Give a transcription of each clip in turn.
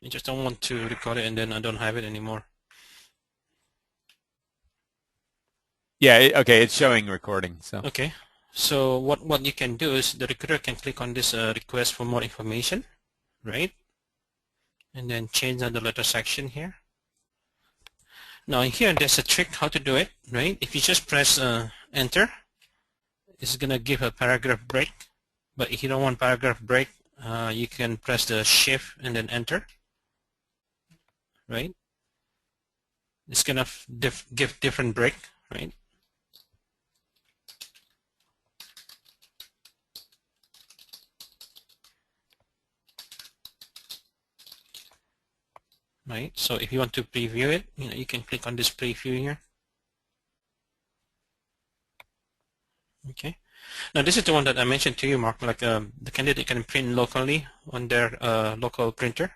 I just don't want to record it and then I don't have it anymore. Yeah, okay, it's showing recording. So okay, so what you can do is the recruiter can click on this request for more information, right? And then change the letter section here. Now here there's a trick how to do it, right? If you just press enter, it's gonna give a paragraph break. But if you don't want paragraph break, you can press the shift and then enter, right? It's gonna give different break, right? Right. So if you want to preview it, you can click on this preview here. Okay. Now this is the one that I mentioned to you, Mark. Like the candidate can print locally on their local printer.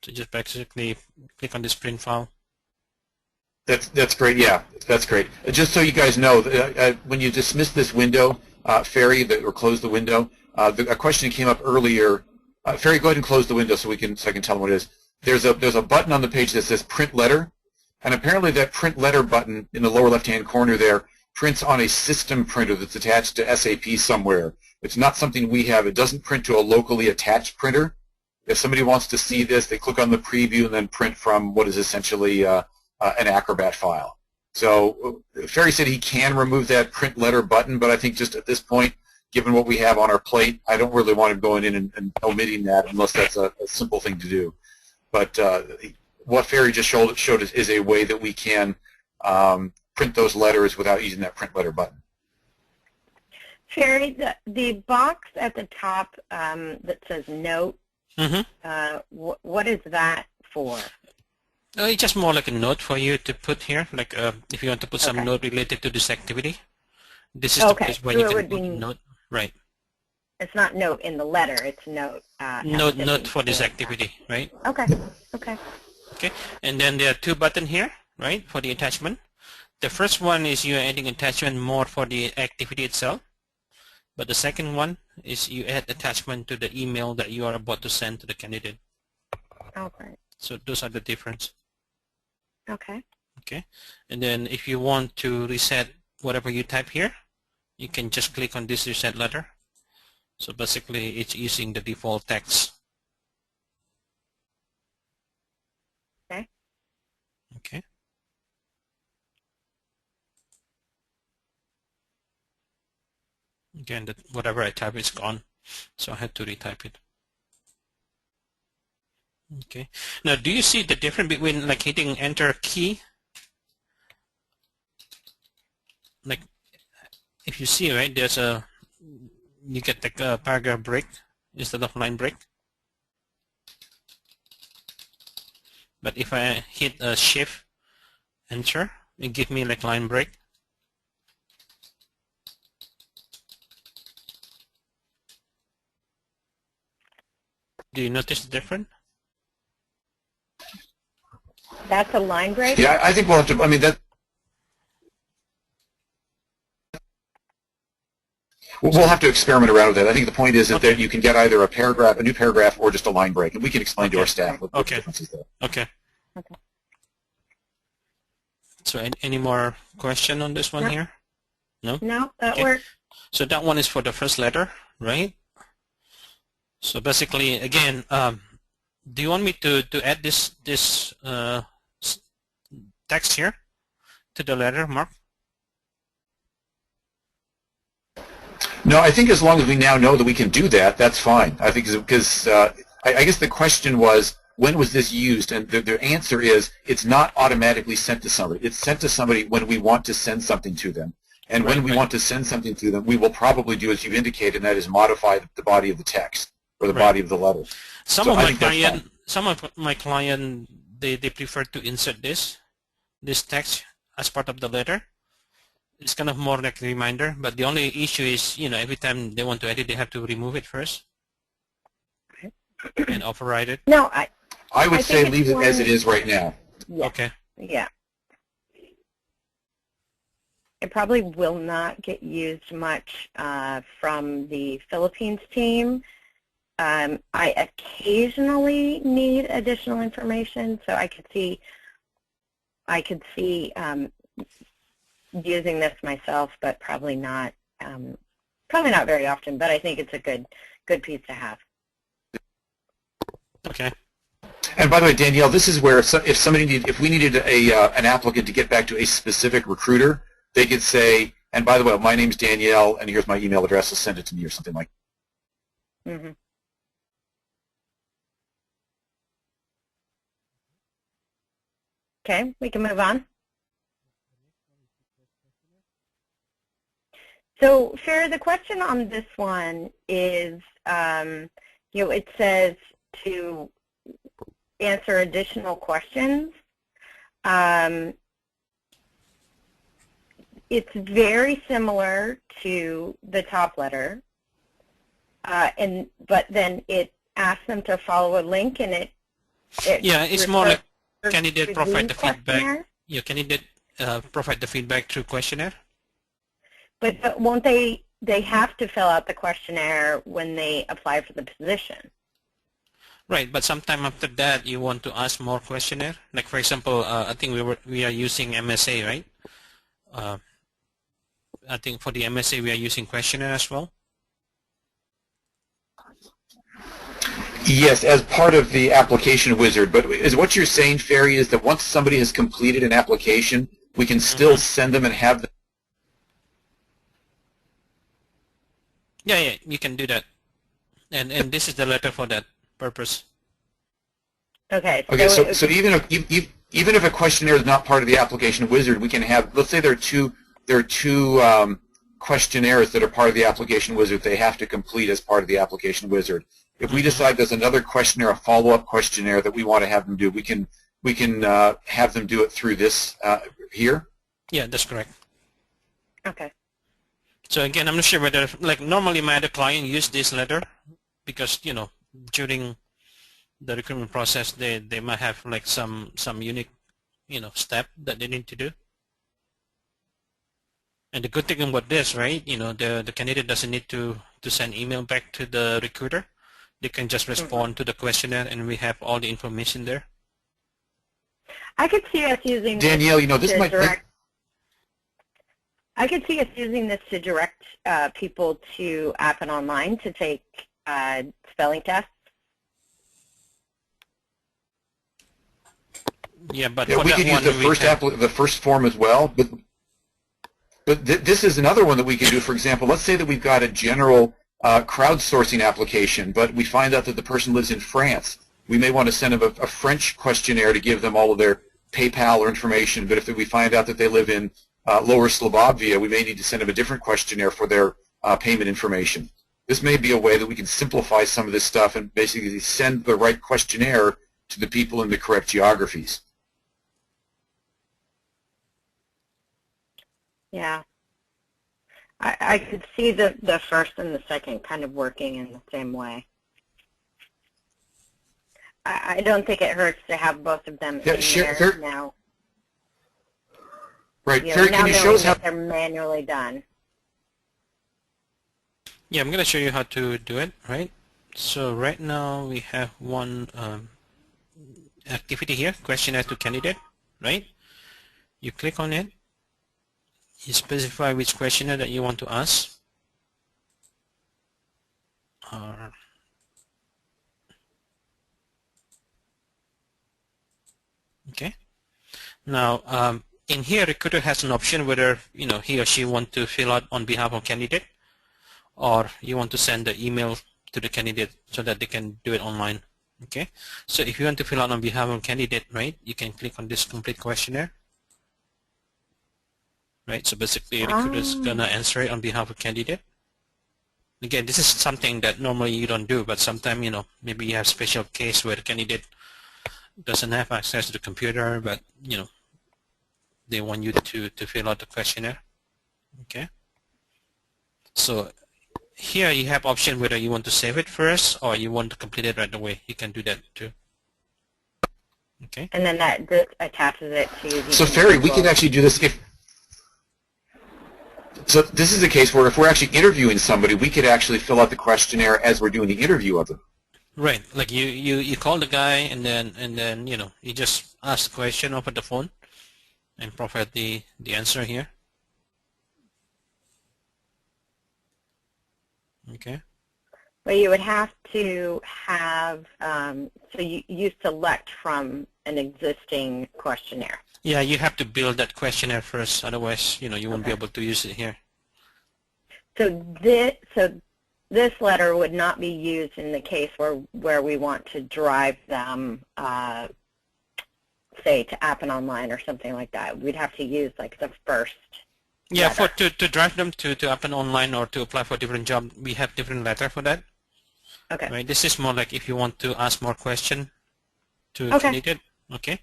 So just basically click on this print file. That's great. Yeah, that's great. Just so you guys know, when you dismiss this window, Ferry, or close the window, a question came up earlier. Ferry, go ahead and close the window so I can tell them what it is. There's a button on the page that says Print Letter, and apparently that Print Letter button in the lower left-hand corner there prints on a system printer that's attached to SAP somewhere. It's not something we have. It doesn't print to a locally attached printer. If somebody wants to see this, they click on the preview and then print from what is essentially an Acrobat file. So Ferry said he can remove that Print Letter button, but I think just at this point, given what we have on our plate, I don't really want him going in and omitting that unless that's a simple thing to do. But what Ferry just showed us is a way that we can print those letters without using that Print Letter button. Ferry, the box at the top that says Note, what is that for? It's just more like a note for you to put here, like if you want to put some note related to this activity. This is the place where you can put note. Right. It's not note in the letter, it's note. Note for this activity, right? Okay. Okay. Okay. And then there are two buttons here, right, for the attachment. The first one is you're adding attachment more for the activity itself. But the second one is you add attachment to the email that you are about to send to the candidate. Okay. So those are the difference. Okay. Okay. And then if you want to reset whatever you type here, you can just click on this reset letter. So basically it's using the default text. Okay. Okay. Again, whatever I type is gone, so I had to retype it. Okay. Now, do you see the difference between like hitting Enter key? Like, if you see, right, there's you get the paragraph break instead of line break. But if I hit Shift Enter, it gives me like line break. Do you notice the difference? That's a line break? Yeah, I think we'll have to, I mean, we'll have to experiment around with that. I think the point is that you can get either a paragraph, a new paragraph, or just a line break, and we can explain to our staff what the difference is there. Okay. So any more question on this one here? No? No, that works. So that one is for the first letter, right? So basically, again, do you want me to add this text here to the letter, Mark? No, I think as long as we now know that we can do that, that's fine. I think because I guess the question was, when was this used? And the answer is, it's not automatically sent to somebody. It's sent to somebody when we want to send something to them. And when we want to send something to them, we will probably do as you've indicated, and that is modify the body of the text or the body of the letter. Some of my client, they prefer to insert this text as part of the letter. It's kind of more like a reminder, but the only issue is, every time they want to edit, they have to remove it first and override it. No, I would say leave it as it is right now. Yeah. Okay. Yeah. It probably will not get used much from the Philippines team. I occasionally need additional information, so I could see using this myself, but probably not very often. But I think it's a good piece to have. Okay. And by the way, Danielle, this is where if we needed an applicant to get back to a specific recruiter, they could say, and by the way, my name's Danielle, and here's my email address. Send it to me or something like that. Mm-hmm. Okay, we can move on. So, Farah, the question on this one is, it says to answer additional questions. It's very similar to the top letter, but then it asks them to follow a link, and it it's more like candidate provide the feedback. Yeah, candidate provide the feedback through questionnaire. But won't they have to fill out the questionnaire when they apply for the position? Right, but sometime after that, you want to ask more questionnaire. Like for example, I think we are using MSA, right? I think for the MSA we are using questionnaire as well. Yes, as part of the application wizard. But is what you're saying, Ferry, is that once somebody has completed an application, we can still send them and have them? Yeah, you can do that. And this is the letter for that purpose. Okay. Okay, so even if a questionnaire is not part of the application wizard, we can have, let's say there are two questionnaires that are part of the application wizard they have to complete as part of the application wizard. If we decide there's another questionnaire, a follow-up questionnaire that we want to have them do, we can have them do it through this here? Yeah, that's correct. Okay. So again, I'm not sure whether, like normally my other client use this letter because, during the recruitment process, they might have like some unique, step that they need to do. And the good thing about this, right, the candidate doesn't need to send email back to the recruiter. They can just respond to the questionnaire, and we have all the information there. I could see us using Danielle, this might. I could see us using this to direct people to Appen Online to take spelling tests. Yeah, but we could use the first form as well. But this is another one that we can do. For example, let's say that we've got a general crowdsourcing application, but we find out that the person lives in France. We may want to send them a French questionnaire to give them all of their PayPal or information, but if we find out that they live in Lower Slovavia, we may need to send them a different questionnaire for their payment information. This may be a way that we can simplify some of this stuff and basically send the right questionnaire to the people in the correct geographies. Yeah. I could see the first and the second kind of working in the same way. I don't think it hurts to have both of them in there now. Right. Ferry, can you show us how they're manually done? Yeah, I'm going to show you how to do it, right? So right now we have one activity here, questionnaire to candidate, right? You click on it. You specify which questionnaire that you want to ask. Okay. Now, in here, recruiter has an option whether he or she want to fill out on behalf of candidate, or you want to send the email to the candidate so that they can do it online. Okay. So if you want to fill out on behalf of candidate, right, you can click on this complete questionnaire. Right, so basically recruiter is gonna answer it on behalf of candidate. Again, this is something that normally you don't do, but sometimes maybe you have special case where the candidate doesn't have access to the computer, but they want you to fill out the questionnaire. Okay. So here you have option whether you want to save it first or you want to complete it right away. You can do that too. Okay. And then that just attaches it to the. So Ferry, we can actually do this if. So this is a case where if we're actually interviewing somebody, we could actually fill out the questionnaire as we're doing the interview of them. Right, like you call the guy and then you just ask the question over the phone and provide the answer here. Okay. But you would have to have, so you select from an existing questionnaire. Yeah, you have to build that questionnaire first, otherwise you won't be able to use it here. So this letter would not be used in the case where we want to drive them, say, to Appen Online or something like that. We'd have to use like the first Yeah, letter. to drive them to Appen Online or to apply for a different job, we have different letter for that. Okay. Right. This is more like if you want to ask more question to Okay. candidate. Okay.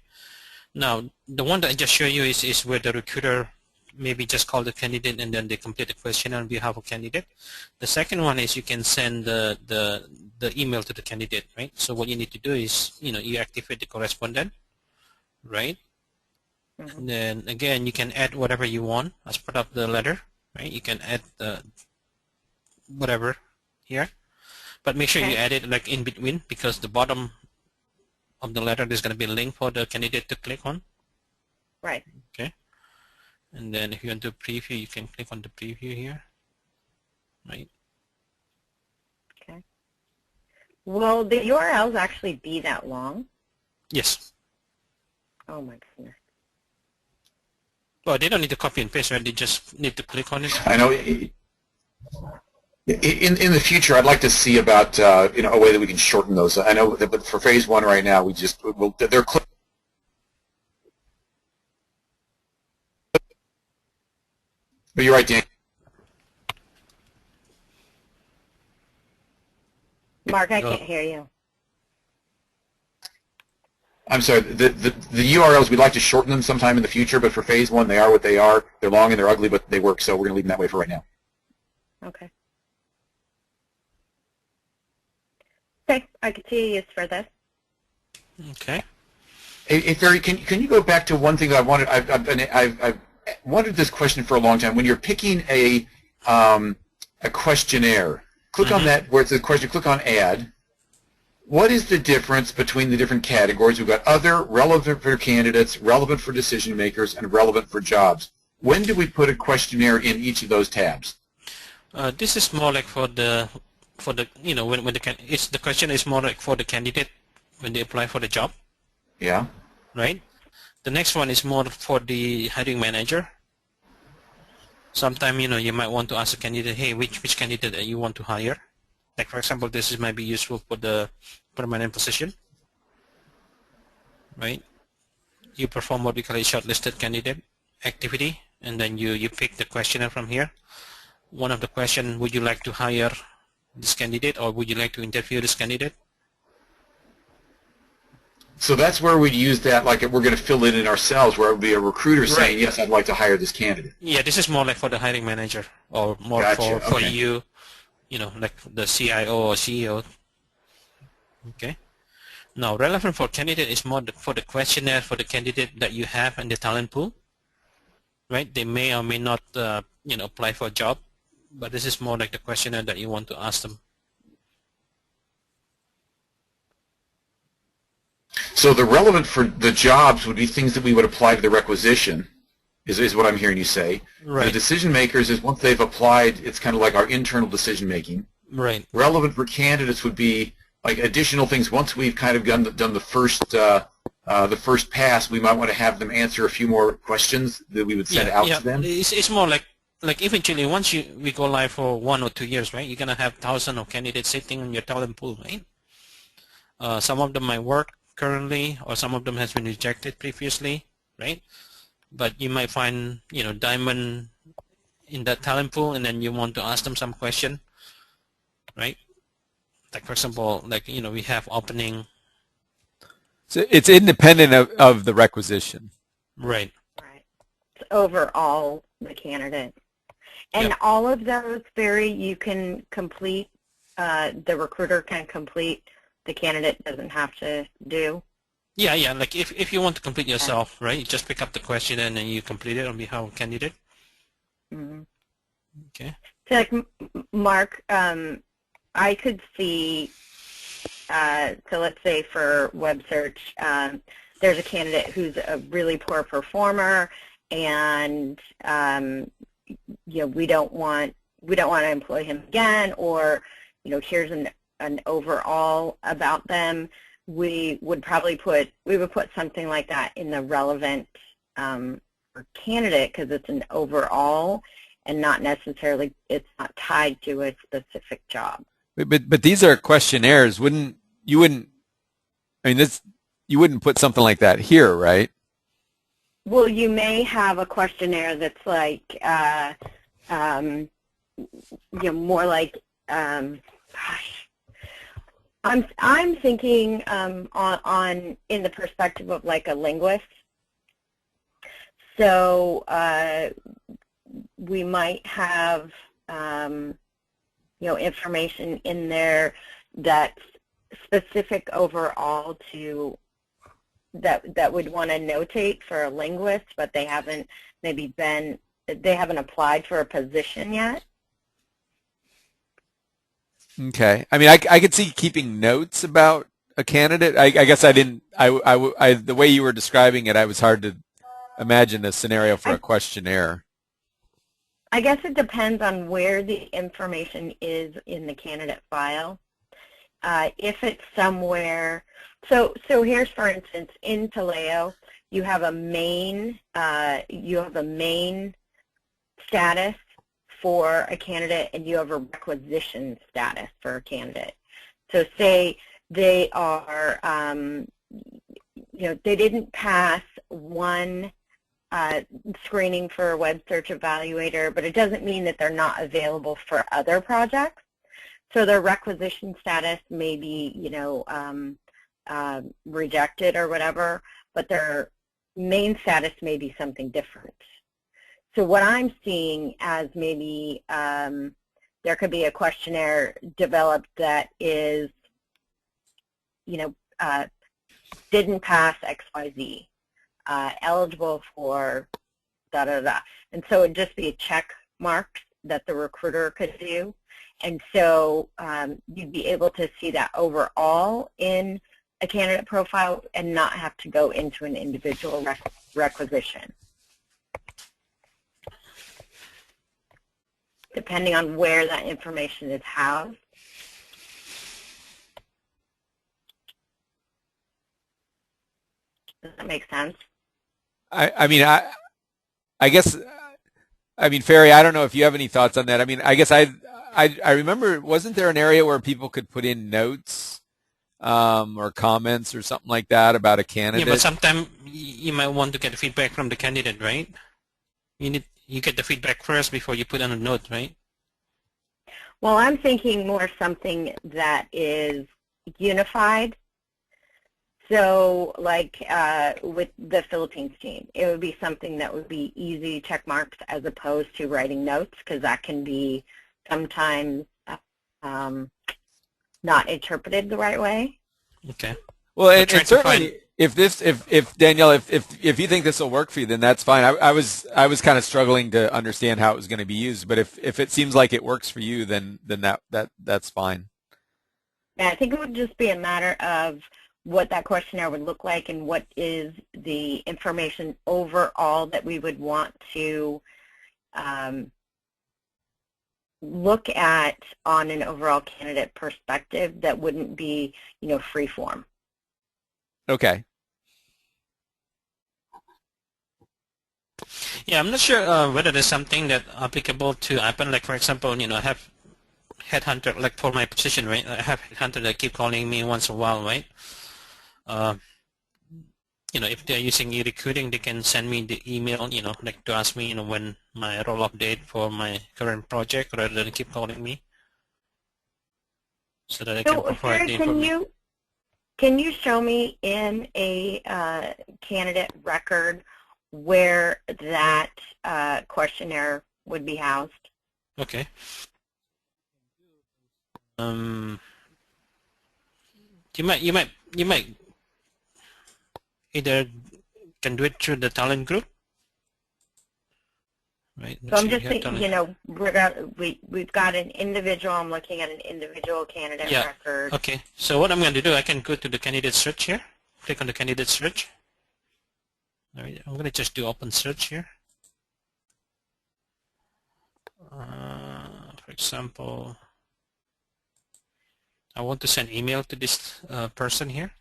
Now the one that I just showed you is where the recruiter maybe just call the candidate and then they complete the question on behalf of candidate. The second one is you can send the email to the candidate, right? So what you need to do is you activate the correspondent, right? Mm-hmm. And then again you can add whatever you want as part of the letter, right? You can add whatever here, but make sure you add it like in between, because the bottom of the letter there's going to be a link for the candidate to click on. Right. Okay. And then if you want to preview, you can click on the preview here, right? Okay. Will the URLs actually be that long? Yes. Oh my goodness. Well, they don't need to copy and paste, right? They just need to click on it. I know. In the future, I'd like to see about a way that we can shorten those. I know that, but for phase one right now, they're close. But you're right, Dan. Mark, I can't hear you. I'm sorry. The URLs, we'd like to shorten them sometime in the future, but for phase one, they are what they are. They're long and they're ugly, but they work. So we're going to leave them that way for right now. Okay. Okay, I could see a use for this. Okay. Hey, Ferry, can you go back to one thing that I wanted? I've wanted this question for a long time. When you're picking a questionnaire, click on that where it says question. Click on Add. What is the difference between the different categories? We've got Other, Relevant for Candidates, Relevant for Decision Makers, and Relevant for Jobs. When do we put a questionnaire in each of those tabs? This is more like for the when the question is more like for the candidate when they apply for the job. Yeah. Right. The next one is more for the hiring manager. Sometime you might want to ask a candidate, hey, which candidate that you want to hire? Like for example, this might be useful for the permanent position. Right. You perform what we call a shortlisted candidate activity, and then you pick the questionnaire from here. One of the question, would you like to hire this candidate or would you like to interview this candidate? So that's where we'd use that, like we're going to fill it in ourselves, where it would be a recruiter saying, yes, I'd like to hire this candidate. Yeah, this is more like for the hiring manager or more Gotcha. for Okay. you, like the CIO or CEO. Okay. Now, relevant for candidate is more for the questionnaire for the candidate that you have in the talent pool. Right? They may or may not, apply for a job, but this is more like the questionnaire that you want to ask them. So the relevant for the jobs would be things that we would apply to the requisition, is what I'm hearing you say. Right. The decision makers is once they've applied, it's kind of like our internal decision making. Right. Relevant for candidates would be like additional things. Once we've kind of done the first pass, we might want to have them answer a few more questions that we would send out to them. It's more like eventually once we go live for 1 or 2 years, right? You're gonna have thousands of candidates sitting in your talent pool, right? Some of them might work currently, or some of them has been rejected previously, right? But you might find diamond in that talent pool, and then you want to ask them some question, right? Like for example, like we have opening. So it's independent of the requisition. Right. Right. It's overall the candidate. And Yep. all of those, Barry, you can complete, the recruiter can complete, the candidate doesn't have to do. Yeah. Like if you want to complete yourself, right? You just pick up the question and then you complete it on behalf of candidate. Mm-hmm. Okay. So like Mark, I could see so let's say for web search, there's a candidate who's a really poor performer, and we don't want to employ him again, or here's an overall about them. We would put something like that in the relevant candidate, because it's an overall and not necessarily, it's not tied to a specific job. But these are questionnaires. You wouldn't put something like that here, right? Well, you may have a questionnaire that's like, more like, gosh, I'm thinking on in the perspective of like a linguist. So we might have information in there that's specific overall to that would want to notate for a linguist, but they haven't applied for a position yet. Okay. I mean, I could see keeping notes about a candidate. I guess I didn't. The way you were describing it, I was hard to imagine a scenario for a questionnaire. I guess it depends on where the information is in the candidate file. If it's somewhere, so here's, for instance, in Taleo, you have a main status for a candidate, and you have a requisition status for a candidate. So say they are, they didn't pass one screening for a web search evaluator, but it doesn't mean that they're not available for other projects. So their requisition status may be, rejected or whatever, but their main status may be something different. So what I'm seeing as maybe there could be a questionnaire developed that is, didn't pass XYZ. Eligible for da-da-da. And so it would just be a check mark that the recruiter could do. And so you'd be able to see that overall in a candidate profile and not have to go into an individual requisition, depending on where that information is housed. Does that make sense? I guess, Ferry, I don't know if you have any thoughts on that. I mean, I guess I remember, wasn't there an area where people could put in notes or comments or something like that about a candidate? Yeah, but sometimes you might want to get feedback from the candidate, right? You get the feedback first before you put on a note, right? Well, I'm thinking more something that is unified. So like with the Philippines team, it would be something that would be easy check marks as opposed to writing notes, because that can be sometimes not interpreted the right way. Okay. Well, and certainly if Danielle, if you think this will work for you, then that's fine. I was kind of struggling to understand how it was going to be used, but if it seems like it works for you, then that's fine. Yeah, I think it would just be a matter of what that questionnaire would look like and what is the information overall that we would want to look at on an overall candidate perspective that wouldn't be, free form. Okay. Yeah, I'm not sure whether there's something that applicable to Appen. Like, for example, I have headhunter, like for my position, right? I have headhunter that keep calling me once in a while, right? If they're using e-recruiting, they can send me the email, like to ask me, when my role update for my current project, rather than keep calling me, so that I can provide the information. Can you show me in a candidate record where that questionnaire would be housed? Okay. You might either can do it through the talent group, right? So I'm So just you have done thinking, it. we've got an individual, I'm looking at an individual candidate Yeah. record. Okay. So what I'm going to do, I can go to the candidate search here. Click on the candidate search. All right. I'm going to just do open search here. For example, I want to send email to this person here.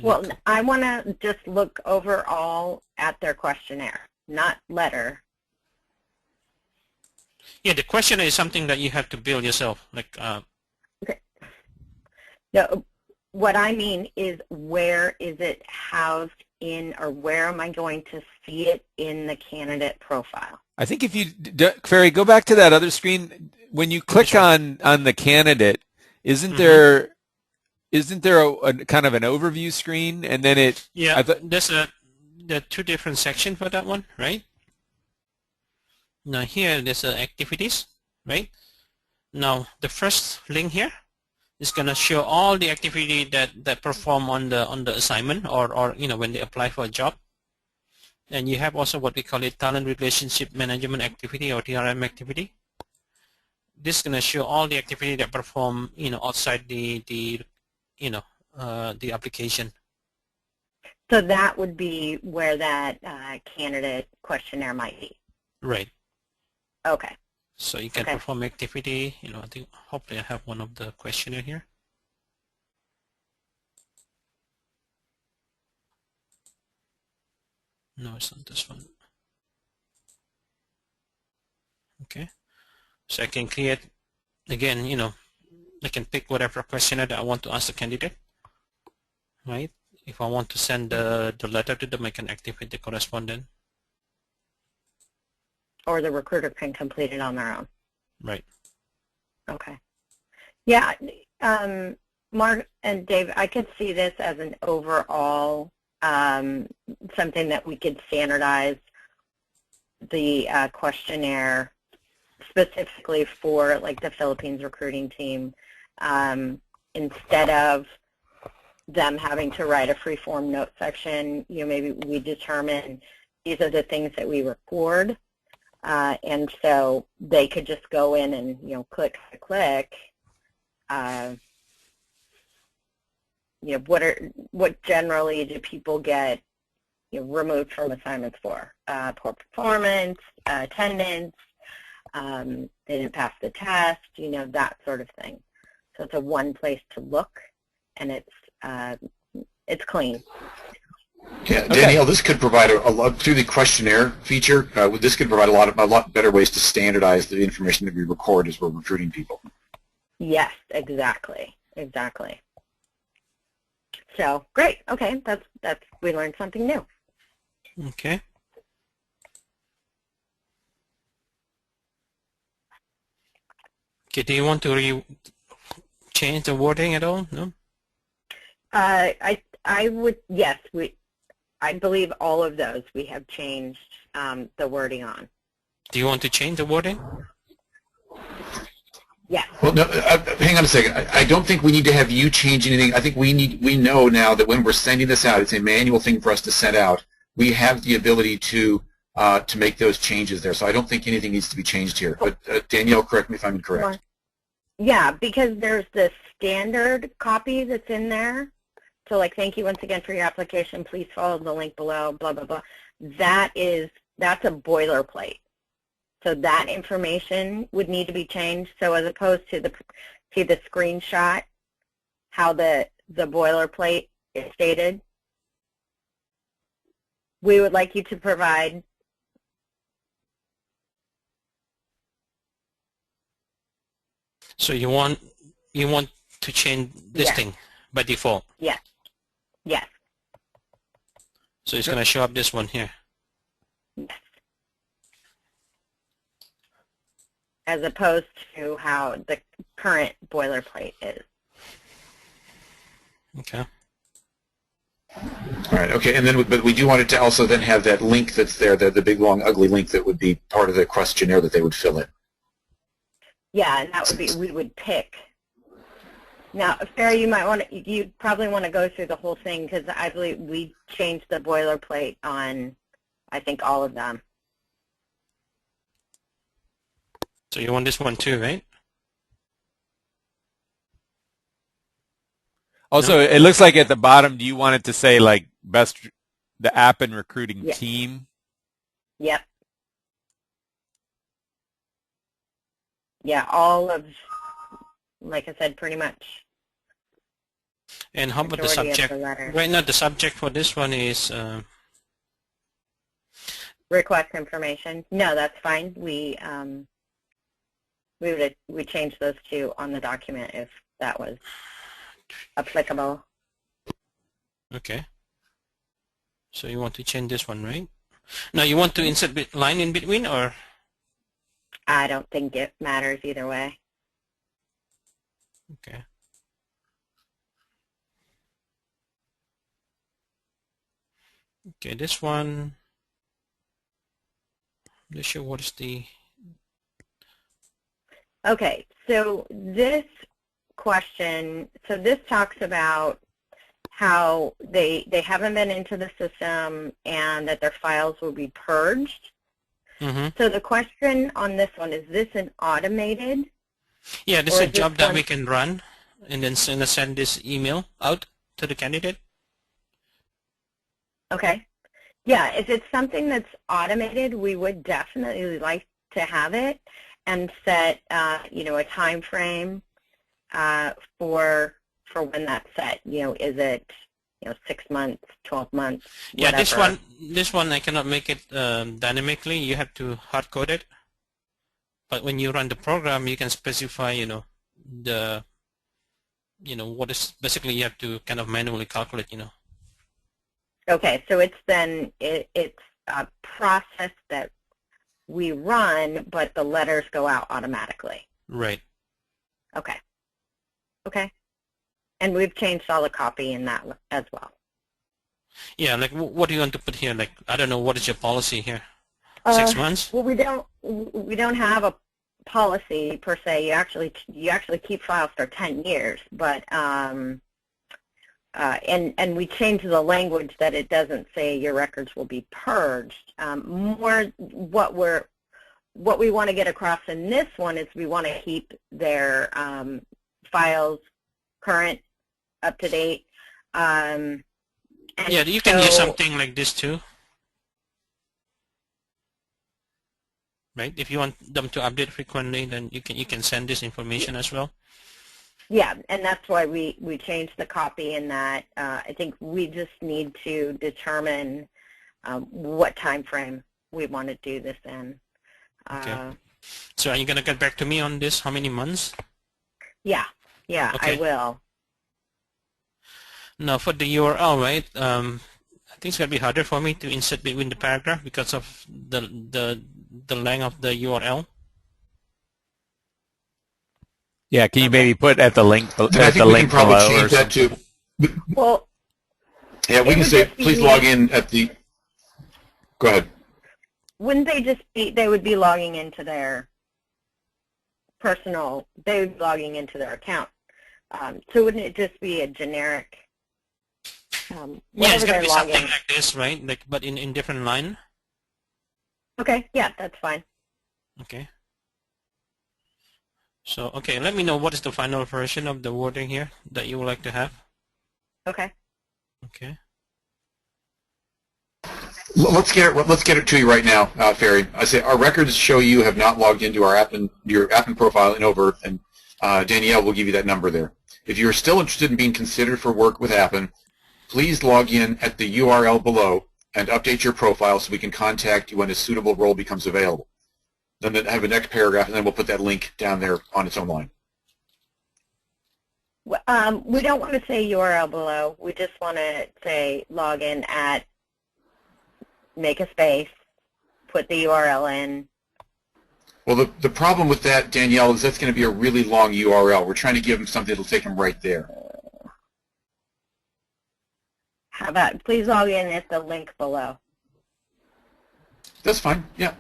Well, I want to just look overall at their questionnaire, not letter. Yeah, the questionnaire is something that you have to build yourself. Like, Okay. No, what I mean is, where is it housed in, or where am I going to see it in the candidate profile? I think if you, Ferry, go back to that other screen. When you click on the candidate, isn't there a kind of an overview screen, and then it? Yeah, there's the two different sections for that one, right? Now here there's activities, right? Now the first link here is gonna show all the activity that perform on the assignment, or when they apply for a job. And you have also what we call it talent relationship management activity, or TRM activity. This is gonna show all the activity that perform outside the application. So that would be where that candidate questionnaire might be. Right. Okay. So you can perform activity. I think hopefully I have one of the questionnaire here. No, it's not this one. Okay. So I can create, again, I can pick whatever questionnaire that I want to ask the candidate, right? If I want to send the letter to them, I can activate the correspondent. Or the recruiter can complete it on their own. Right. Okay. Yeah, Mark and Dave, I could see this as an overall something that we could standardize the questionnaire specifically for like the Philippines recruiting team, instead of them having to write a free-form note section. Maybe we determine these are the things that we record, and so they could just go in and click. What generally do people get removed from assignments for? Poor performance, attendance, they didn't pass the test, that sort of thing. So it's a one place to look, and it's clean. Yeah, Danielle, this could provide a lot through the questionnaire feature. This could provide a lot better ways to standardize the information that we record as we're recruiting people. Yes, exactly. So great. Okay, that's we learned something new. Okay. Okay. Do you want to change the wording at all? No. I would, yes. I believe all of those we have changed the wording on. Do you want to change the wording? Yes. Well, no, hang on a second. I don't think we need to have you change anything. I think we know now that when we're sending this out, it's a manual thing for us to send out. We have the ability to make those changes there. So I don't think anything needs to be changed here. But Danielle, correct me if I'm incorrect. Yeah, because there's the standard copy that's in there. So like, thank you once again for your application. Please follow the link below, blah, blah, blah. That's a boilerplate. So that information would need to be changed. So as opposed to the screenshot, how the boilerplate is stated, we would like you to provide So you want to change this thing by default? Yes. Yes. So it's going to show up this one here. Yes. As opposed to how the current boilerplate is. Okay. All right. Okay. And then, but we do want it to also then have that link that's there, the big long ugly link that would be part of the questionnaire that they would fill in. Yeah, and that would be, we would pick. Now, Farah, you probably want to go through the whole thing, because I believe we changed the boilerplate on, I think, all of them. So you want this one too, right? Also, it looks like at the bottom, do you want it to say like the app and recruiting Yeah. team? Yep. Yeah, all of, like I said, pretty much. And how about the Majority of subject? the letter. Right now, the subject for this one is Request information. No, that's fine. We changed those two on the document if that was applicable. okay. So you want to change this one, right? Now you want to insert line in between, or I don't think it matters either way. okay. Okay, this one. I'm not sure what is the. Okay, so this question, so this talks about how they haven't been into the system and that their files will be purged. Mm-hmm. So the question on this one, is this an automated? Yeah, this is Or a is this job that one- we can run and then send this email out to the candidate. Okay. Yeah, if it's something that's automated, we would definitely like to have it and set, a time frame for when that's set. Is it 6 months, 12 months? Yeah, whatever. this one I cannot make it dynamically. You have to hard code it. But when you run the program, you can specify, what is basically you have to kind of manually calculate, Okay, so it's a process that we run, but the letters go out automatically. Right. Okay. Okay. And we've changed all the copy in that as well. Yeah, like what do you want to put here? Like, I don't know, what is your policy here? 6 months? Well, we don't have a policy per se. You actually keep files for 10 years, but and we changed the language that it doesn't say your records will be purged. More what we want to get across in this one is we want to keep their files current, up to date. And Yeah, you can use something like this too. Right? If you want them to update frequently, then you can send this information as well. Yeah, and that's why we changed the copy in that. I think we just need to determine what time frame we want to do this in. Okay. So are you going to get back to me on this? How many months? Yeah, Okay. I will. Now for the URL, right? I think it's going to be harder for me to insert between the paragraph because of the length of the URL. Yeah, can you maybe put at the link And I at think the we link can probably below or change that something? to. Well, Yeah, we it can would say just be please me. log in at the. Go ahead. Wouldn't they just be? They would be logging into their personal. They would be logging into their account. So wouldn't it just be a generic? Yeah, it's Whatever going to they're be something logging. like this, right? Like, but in different line. Okay, yeah, that's fine. Okay. So, okay, let me know what is the final version of the wording here that you would like to have. Okay. Okay. Let's get it to you right now, Ferry. I say our records show you have not logged into your Appen profile in Overt, and Danielle will give you that number there. If you are still interested in being considered for work with Appen, please log in at the URL below and update your profile so we can contact you when a suitable role becomes available. Then have the next paragraph, and then we'll put that link down there on its own line. We don't want to say URL below. We just want to say login at, make a space, put the URL in. Well, the problem with that, Danielle, is that's going to be a really long URL. We're trying to give them something that will take them right there. How about please log in at the link below? That's fine. Yeah.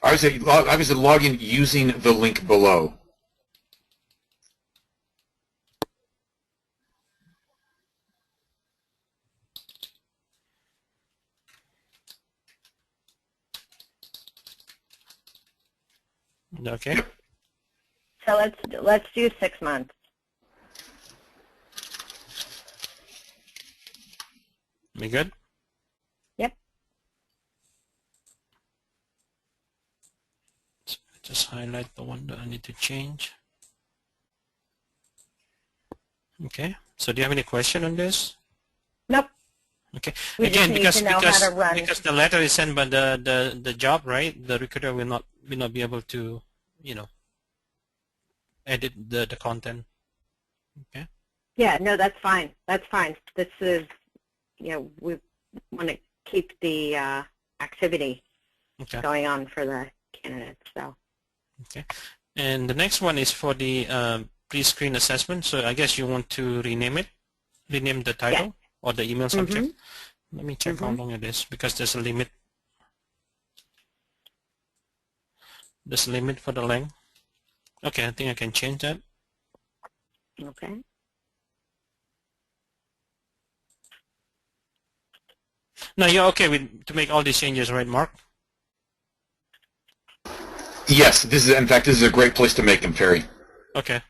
I would say log in using the link below. Okay. So let's do 6 months. We good? Yep. So just highlight the one that I need to change. Okay. So do you have any question on this? Nope. Okay. We Again, just need to know how to run. because the letter is sent by the job, right? The recruiter will not be able to, edit the content. Okay. Yeah, no, that's fine. That's fine. This is, we want to keep the activity Okay. going on for the candidates. So. Okay. And the next one is for the pre-screen assessment. So I guess you want to rename the title or the email subject. Mm-hmm. Let me check how long it is because there's a limit. There's a limit for the length. Okay, I think I can change that. Okay. Now you're okay to make all these changes, right, Mark? Yes, in fact, this is a great place to make them, Ferry. Okay.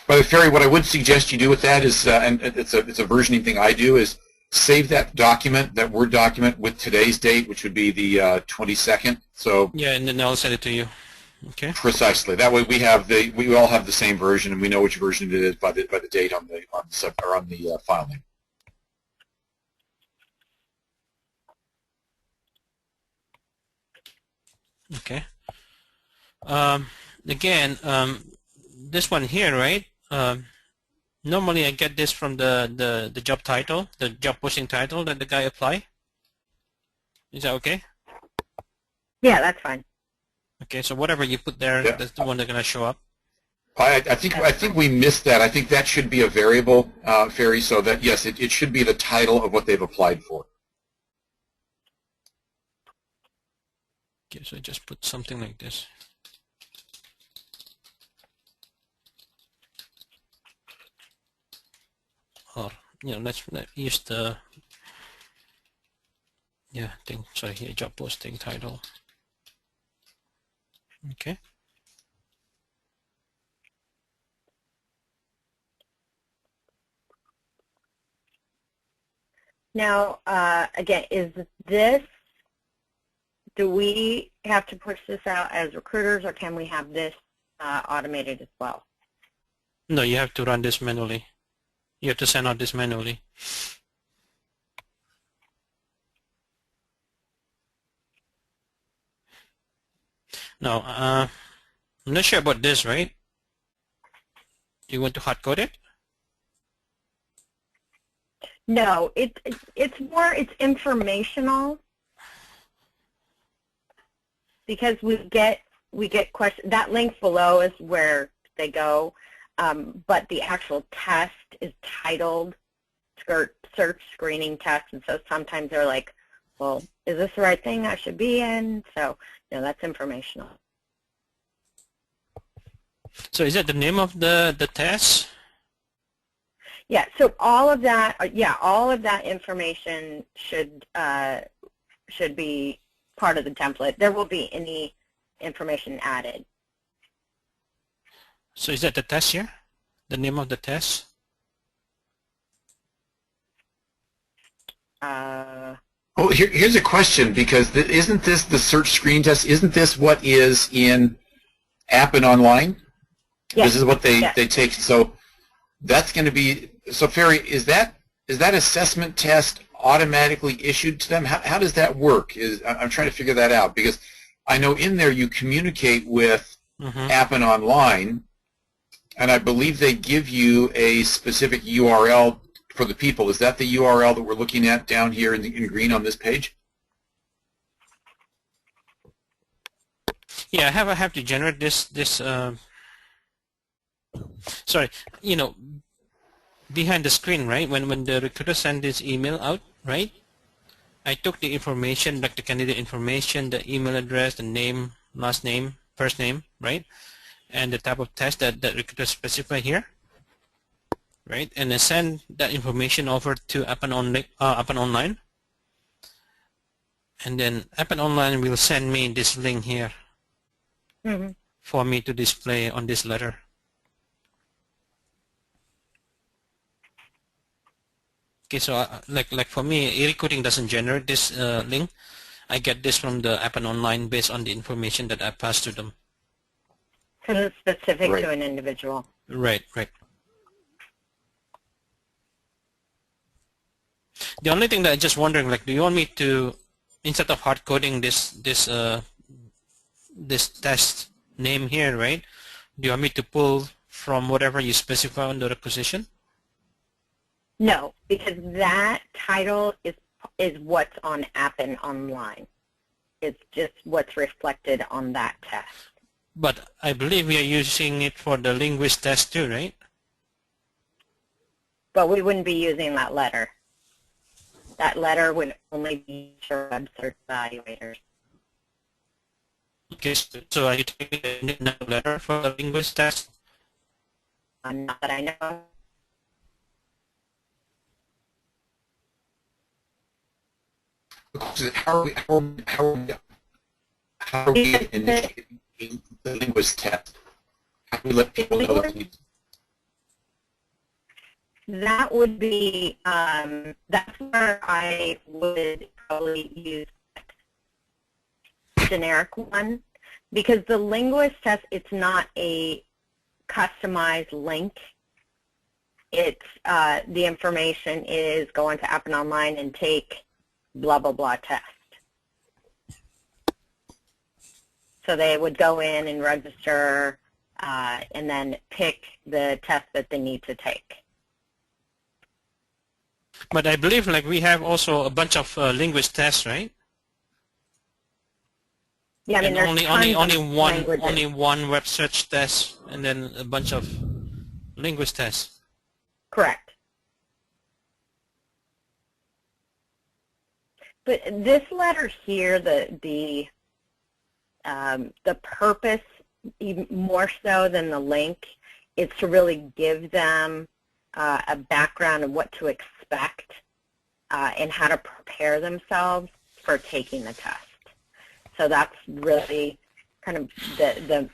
By the way, Ferry, what I would suggest you do with that is, and it's a versioning thing I do, is save that document, that Word document, with today's date, which would be the 22nd. So yeah, and then I'll send it to you. Okay. Precisely. That way we all have the same version, and we know which version it is by the date on the file name. Okay. Again, this one here, right? Normally I get this from the job title, the job posting title that the guy apply. Is that okay? Yeah, that's fine. Okay, so whatever you put there, that's the one that's gonna show up. I think we missed that. I think that should be a variable, Ferry, so that yes, it should be the title of what they've applied for. Okay, so I just put something like this. Or let's use the thing. Sorry, here job posting title. Okay. Now, again, do we have to push this out as recruiters, or can we have this automated as well? No, you have to run this manually. You have to send out this manually. Now, I'm not sure about this, right? You want to hard code it? No, it's informational, because we get questions. That link below is where they go, but the actual test is titled search screening test, and so sometimes they're like, well, is this the right thing I should be in? So that's informational. So is that the name of the test? Yeah, so all of that information should be part of the template. There will be any information added. So is that the test here? The name of the test? Well, here's a question, because isn't this the search screen test? Isn't this what is in Appen Online? Yes. This is what they take. So that's going to be, so Ferry, is that assessment test automatically issued to them? How does that work? I'm trying to figure that out, because I know in there you communicate with Appen Online, and I believe they give you a specific URL for the people. Is that the URL that we're looking at down here in green on this page? Yeah, I have to generate this sorry, behind the screen, right? When the recruiter sent this email out, right? I took the information, like the candidate information, the email address, the name, last name, first name, right? And the type of test that recruiter specified here, right? And I send that information over to Appen Online And then Appen Online will send me this link here for me to display on this letter. Okay, so like for me, eRecruiting doesn't generate this link. I get this from the Appen Online based on the information that I pass to them. So it's specific Right. to an individual. Right, right. The only thing that I'm just wondering, like, do you want me to, instead of hard coding this test name here, right? Do you want me to pull from whatever you specify on the requisition? No, because that title is what's on Appen Online. It's just what's reflected on that test. But I believe we are using it for the linguist test too, right? But we wouldn't be using that letter. That letter would only be for web search evaluators. Okay, so are you taking a letter for the linguist test? Not that I know of. How are we initiating the linguist test? How do we let people know that we need? That would be, that's where I would probably use a generic one, because the linguist test, it's not a customized link. It's, the information is go into Appen Online and take blah, blah, blah test. So they would go in and register and then pick the test that they need to take. But I believe like we have also a bunch of linguist tests, right? Yeah, I mean, and there's only one web search test, and then a bunch of linguist tests. Correct. But this letter here, the purpose, even more so than the link, is to really give them a background of what to expect and how to prepare themselves for taking the test. So that's really kind of the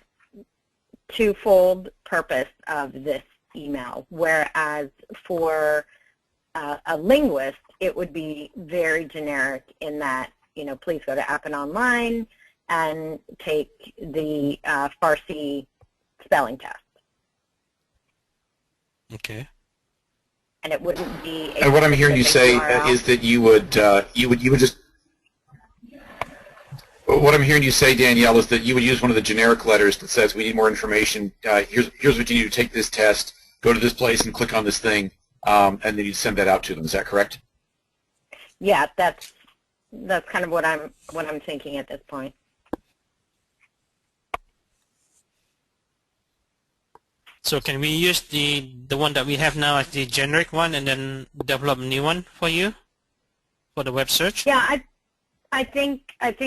twofold purpose of this email. Whereas for a linguist, it would be very generic in that, you know, please go to Appen Online and take the Farsi spelling test. Okay. And it wouldn't be. And what I'm hearing you say URL. is that you would just. What I'm hearing you say, Danielle, is that you would use one of the generic letters that says we need more information. Here's what you need to take this test. Go to this place and click on this thing, and then you send that out to them. Is that correct? Yeah, that's kind of what I'm thinking at this point. So can we use the one that we have now as the generic one and then develop a new one for you for the web search? Yeah, I think at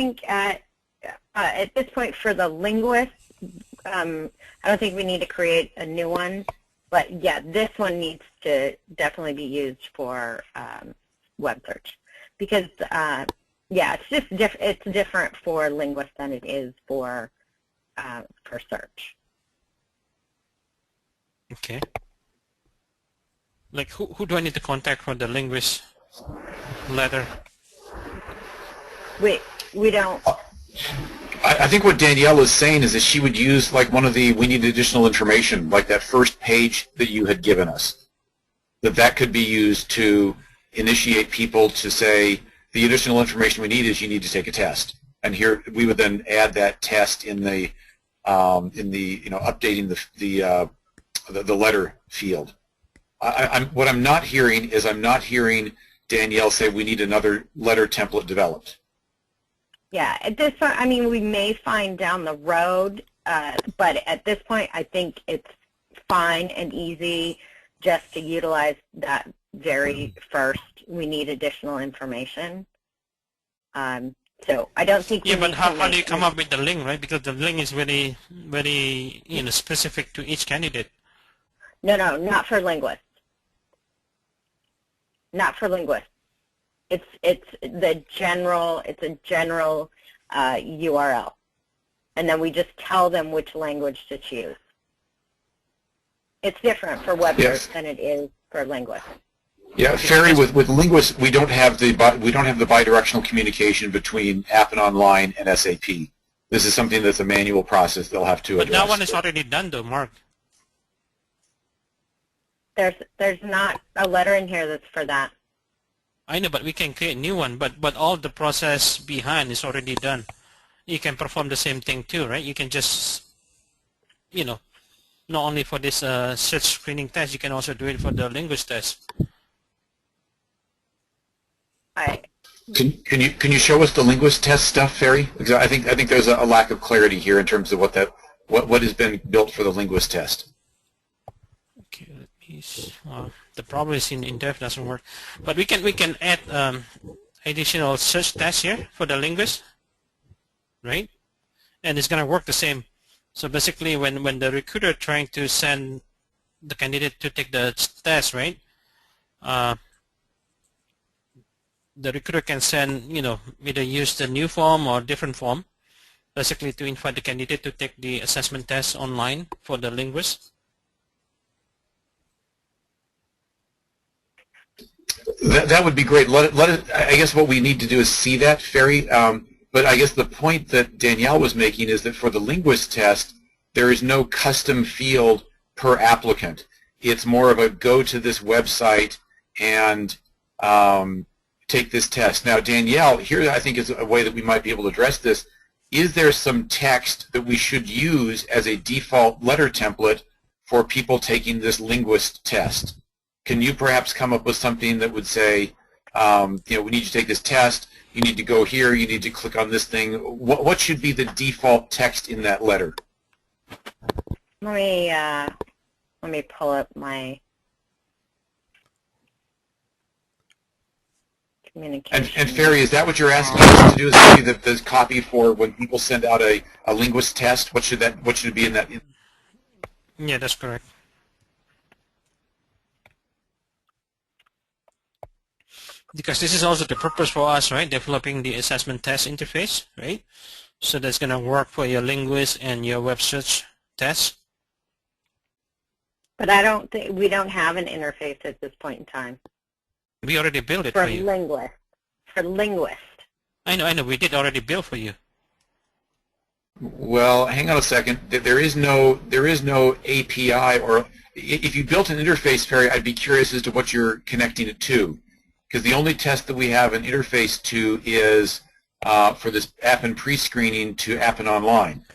this point for the linguist, I don't think we need to create a new one. But yeah, this one needs to definitely be used for web search because yeah, it's just it's different for linguists than it is for search. Okay. Like who do I need to contact for the linguist letter? We don't. I think what Danielle is saying is that she would use like one of the we need additional information, like that first page that you had given us, that could be used to initiate people to say the additional information we need is you need to take a test, and here we would then add that test in the updating the letter field. What I'm not hearing is I'm not hearing Danielle say we need another letter template developed. Yeah, at this point, I mean, we may find down the road, but at this point, I think it's fine and easy just to utilize that very first. We need additional information. So I don't think. Yeah, but how do you come up with the link, right? Because the link is very, very specific to each candidate. No, not for linguists. Not for linguists. It's a general URL, and then we just tell them which language to choose. It's different for web Yes. search than it is for linguists. Yeah, Ferry, with linguists, we don't have the bidirectional communication between Appen Online and SAP. This is something that's a manual process they'll have to But address. that one is already done though, Mark. There's not a letter in here that's for that. I know, but we can create a new one, but all the process behind is already done. You can perform the same thing too, right? You can just, you know, not only for this search screening test, you can also do it for the linguist test. Can you show us the linguist test stuff, Ferry? Because I think there's a lack of clarity here in terms of what has been built for the linguist test. Okay, let me see. The problem is in Dev doesn't work, but we can add additional search tests here for the linguist, right? And it's gonna work the same. So basically, when the recruiter trying to send the candidate to take the test, right? The recruiter can send, either use the new form or different form, basically to invite the candidate to take the assessment test online for the linguist. That would be great. Let it. I guess what we need to do is see that, Ferry. But I guess the point that Danielle was making is that for the linguist test, there is no custom field per applicant. It's more of a go to this website and take this test. Now, Danielle, here I think is a way that we might be able to address this. Is there some text that we should use as a default letter template for people taking this linguist test? Can you perhaps come up with something that would say, we need you to take this test, you need to go here, you need to click on this thing. What should be the default text in that letter? Let me pull up my communication. And Ferry, is that what you're asking us to do? Is to be the copy for when people send out a linguist test? What should it be in that? Yeah, that's correct. Because this is also the purpose for us, right? Developing the assessment test interface, right? So that's going to work for your linguist and your web search test. But I don't think we don't have an interface at this point in time. We already built it for you. For linguist. I know. We did already build for you. Well, hang on a second. There is no API, or if you built an interface, Ferry, I'd be curious as to what you're connecting it to. Because the only test that we have an interface to is for this Appen pre-screening to Appen Online.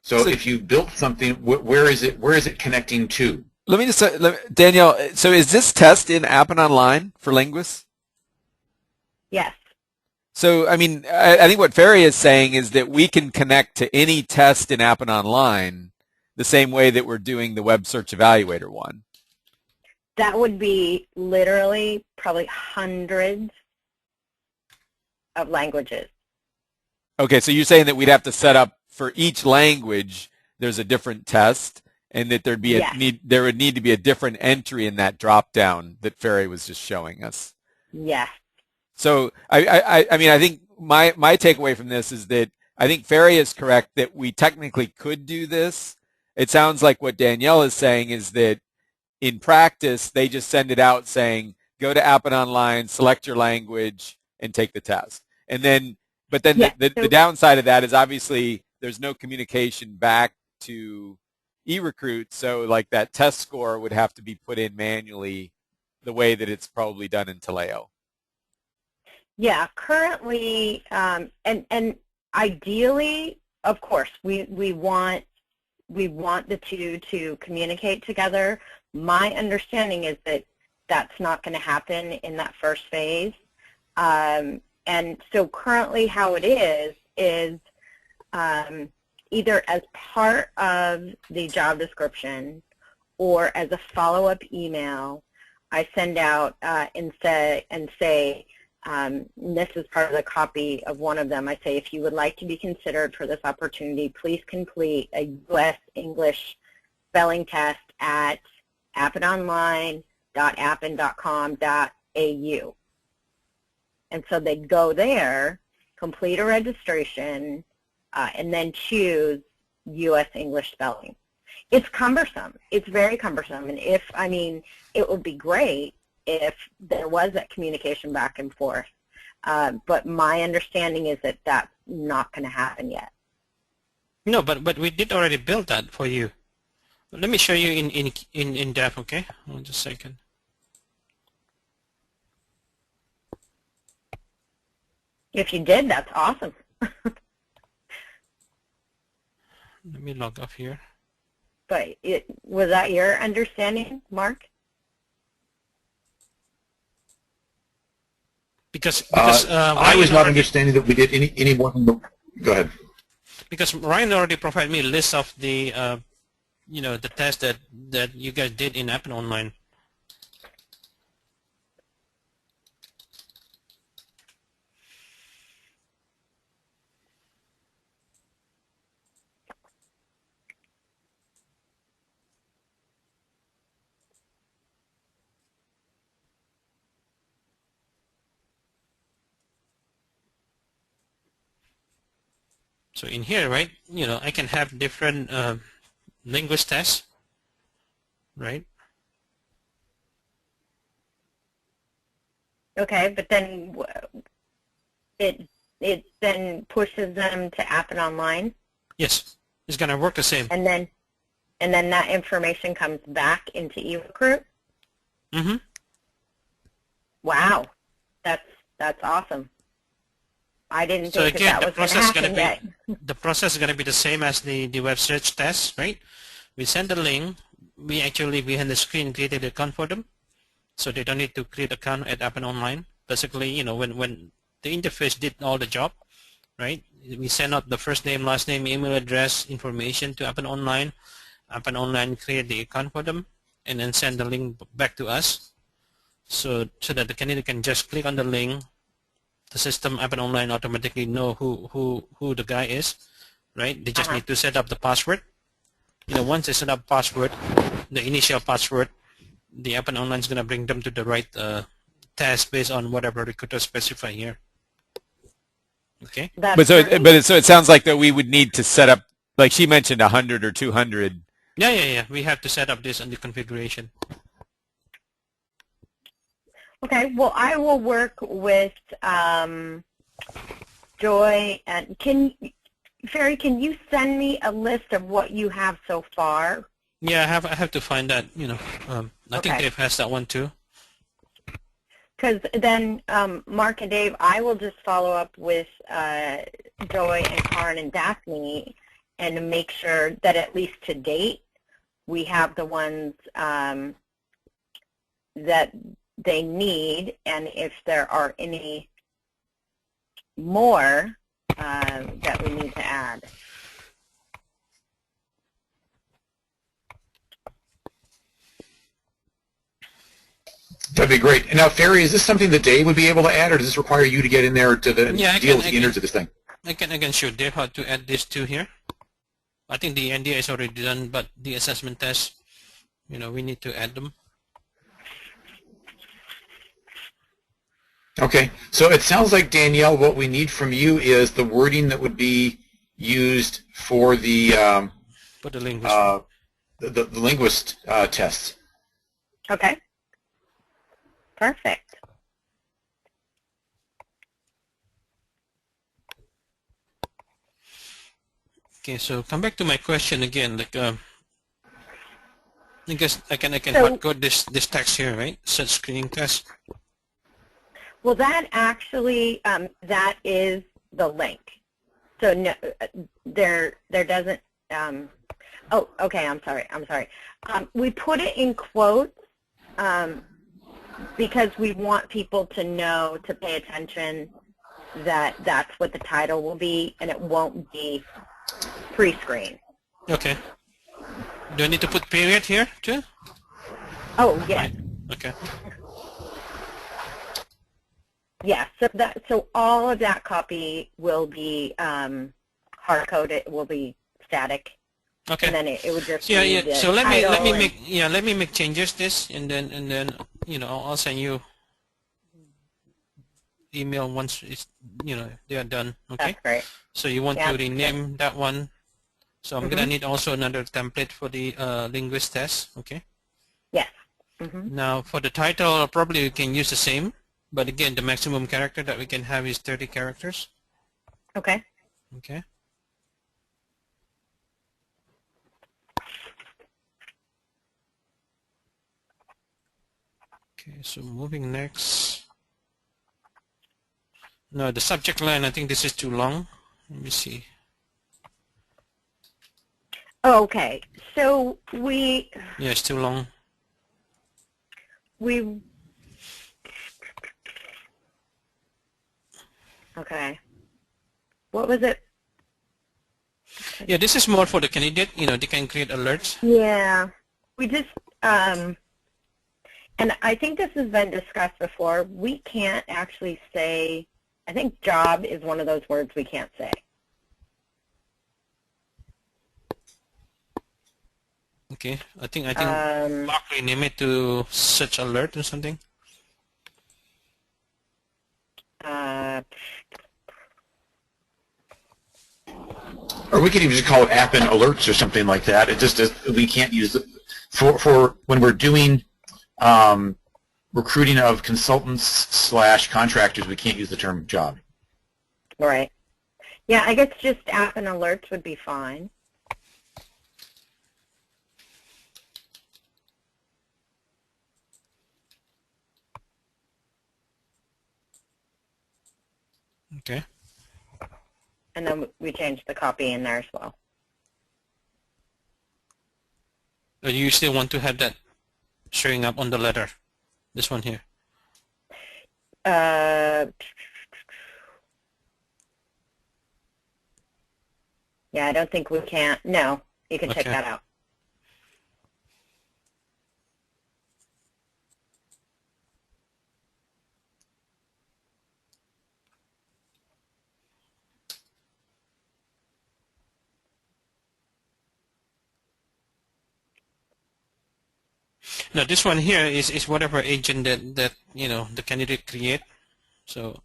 So if you built something, where is it connecting to? Let me just Danielle. So is this test in Appen Online for linguists? Yes. So I mean, I think what Ferry is saying is that we can connect to any test in Appen Online the same way that we're doing the Web Search Evaluator one. That would be literally probably hundreds of languages. Okay, so you're saying that we'd have to set up for each language there's a different test, and that there would need to be a different entry in that drop down that Ferry was just showing us. Yes. So I mean I think my takeaway from this is that I think Ferry is correct that we technically could do this. It sounds like what Danielle is saying is that in practice, they just send it out saying, go to Appen Online, select your language, and take the test. And then, but then the downside of that is obviously there's no communication back to eRecruit, so like that test score would have to be put in manually the way that it's probably done in Taleo. Yeah, currently, and ideally, of course, we want the two to communicate together. My understanding is that that's not going to happen in that first phase. And so currently how it is either as part of the job description or as a follow-up email, I send out and say, this is part of the copy of one of them. I say, if you would like to be considered for this opportunity, please complete a U.S. English spelling test at appenonline.appen.com.au. And so they'd go there, complete a registration, and then choose U.S. English spelling. It's cumbersome. It's very cumbersome. And it would be great if there was that communication back and forth. But my understanding is that that's not going to happen yet. No, but we did already build that for you. Let me show you in depth, okay? Hold just a second. If you did, that's awesome. Let me log off here. But was that your understanding, Mark? Because I was not understanding that we did any more than the. Go ahead. Because Ryan already provided me a list of the the tests that you guys did in Appen Online. So in here, right, I can have different linguist tests, right? Okay, but then it then pushes them to Appen Online. Yes, it's gonna work the same. And then that information comes back into eRecruit. Mm-hmm. Wow, that's awesome. I didn't So think again, that was going to happen yet. the process is gonna be the same as the web search test, right? We send the link. We actually behind the screen created an account for them, so they don't need to create an account at Appen Online. Basically, when the interface did all the job, right? We send out the first name, last name, email address information to Appen Online. Appen create the account for them and then send the link back to us, so that the candidate can just click on the link. The system Appen Online automatically know who the guy is, right? They just need to set up the password. Once they set up password, the initial password, the Appen Online is going to bring them to the right test based on whatever recruiter specify here. Okay. So it sounds like that we would need to set up, like she mentioned, 100 or 200. Yeah. We have to set up this on the configuration. Okay. Well, I will work with Joy. And Ferry, can you send me a list of what you have so far? Yeah, I have to find that. I think Dave has that one too. Because then, Mark and Dave, I will just follow up with Joy and Karen and Daphne and make sure that at least to date we have the ones that they need, and if there are any more that we need to add. That'd be great. And now, Ferry, is this something that Dave would be able to add, or does this require you to get in there to deal with the innards of this thing? I can show Dave how to add this to here. I think the NDA is already done, but the assessment tests, we need to add them. Okay, so it sounds like, Danielle, what we need from you is the wording that would be used for the linguist, the linguist tests. Okay. Perfect. Okay, so come back to my question again. Like, I guess I can hard code this text here, right? Set screening test. Well, that actually that is the link. So no, there doesn't. Oh, okay. I'm sorry. We put it in quotes because we want people to know, to pay attention, that that's what the title will be, and it won't be pre-screen. Okay. Do I need to put period here too? Oh, yes. Okay. Yeah, so all of that copy will be hard-coded, will be static. Okay. And then it would just yeah. be the So let me make changes this, and then I'll send you email once it's, they are done. Okay. That's great. So you want Yeah. to rename that one. So I'm gonna need also another template for the linguist test. Okay. Yes. Now for the title, probably we can use the same, but again, the maximum character that we can have is 30 characters. Okay. Okay. Okay, so moving next. No, the subject line, I think this is too long. Let me see. Okay. So Yeah, it's too long. Okay. What was it? Yeah, this is more for the candidate. They can create alerts. Yeah. We just, and I think this has been discussed before, we can't actually say, I think job is one of those words we can't say. Okay, I think Mark rename it to search alert or something. Or we could even just call it app and alerts or something like that. It just we can't use it for when we're doing recruiting of consultants / contractors. We can't use the term job. Right. Yeah, I guess just app and alerts would be fine. Okay. And then we changed the copy in there as well. You still want to have that showing up on the letter, this one here. Yeah, I don't think we can. No, you can take Okay. that out. Now this one here is whatever agent that the candidate create. So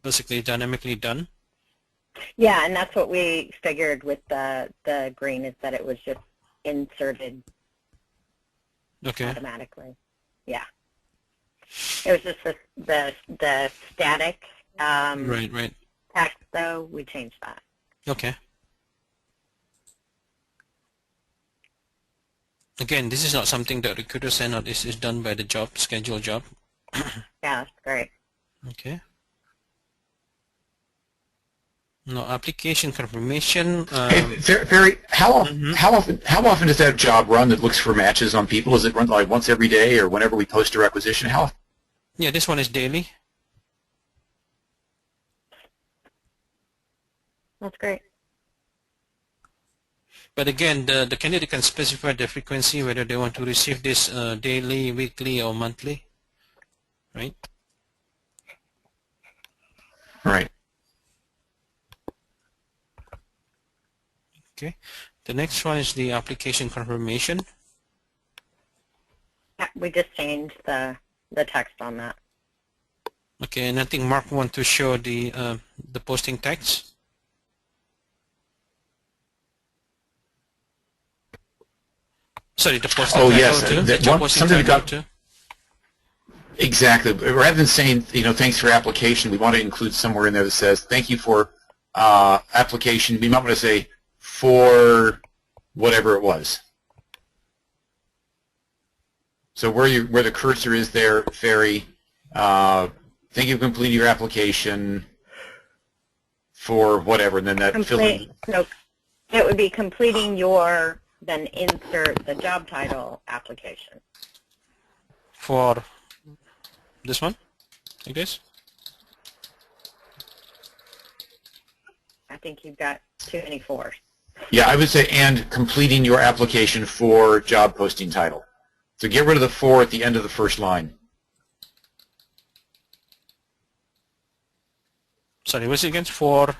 basically dynamically done. Yeah, and that's what we figured with the green, is that it was just inserted Okay. automatically. Yeah. It was just the static Right. text, though. We changed that. Okay. Again, this is not something that recruiters send out. This is done by the schedule job. Yeah, that's great. Okay. No application confirmation. Hey, Ferry, how often does that job run that looks for matches on people? Is it run like once every day or whenever we post a requisition? How? Yeah, this one is daily. That's great. But again, the candidate can specify the frequency, whether they want to receive this daily, weekly, or monthly, right? Right. Okay. The next one is the application confirmation. Yeah, we just changed the text on that. Okay, and I think Mark wants to show the posting text. Sorry, the posting Oh, title yes, too. that The job one- posting something we title got- too. Exactly. Rather than saying, thanks for your application, we want to include somewhere in there that says, thank you for application. We might want to say, for whatever it was. So where the cursor is there, Ferry, thank you for completing your application for whatever, and then that No, it would be completing your, then insert the job title application. For this one, like this. I think you've got too many fours. Yeah, I would say, and completing your application for job posting title. So get rid of the for at the end of the first line. Sorry, what's it again? For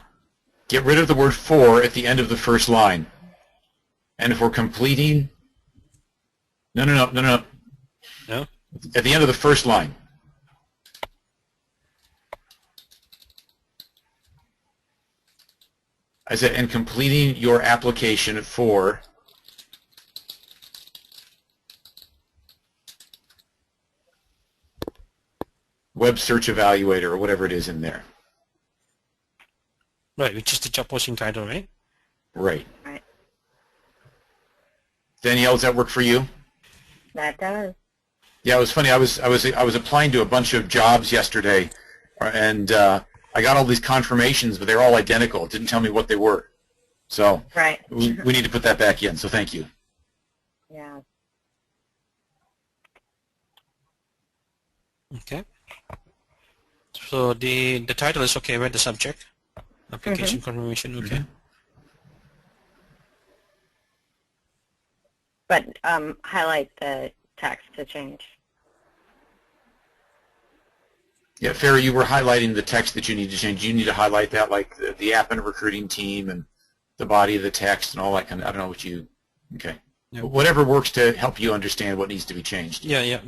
Get rid of the word for at the end of the first line. And if we're completing, no. no. At the end of the first line. I said, and completing your application for Web Search Evaluator or whatever it is in there. Right, which is the job posting title, right? Right. Right. Danielle, does that work for you? That does. Yeah, it was funny. I was applying to a bunch of jobs yesterday, and I got all these confirmations, but they're all identical. It didn't tell me what they were. So Right. we need to put that back in. So thank you. Yeah. Okay. So the title is okay, right? The subject, application confirmation. Okay. But highlight the text to change. Yeah, Ferry, you were highlighting the text that you need to change. You need to highlight that, like the app and recruiting team and the body of the text and all that kind of. I don't know what you. Okay. Yep. But whatever works to help you understand what needs to be changed. Yeah.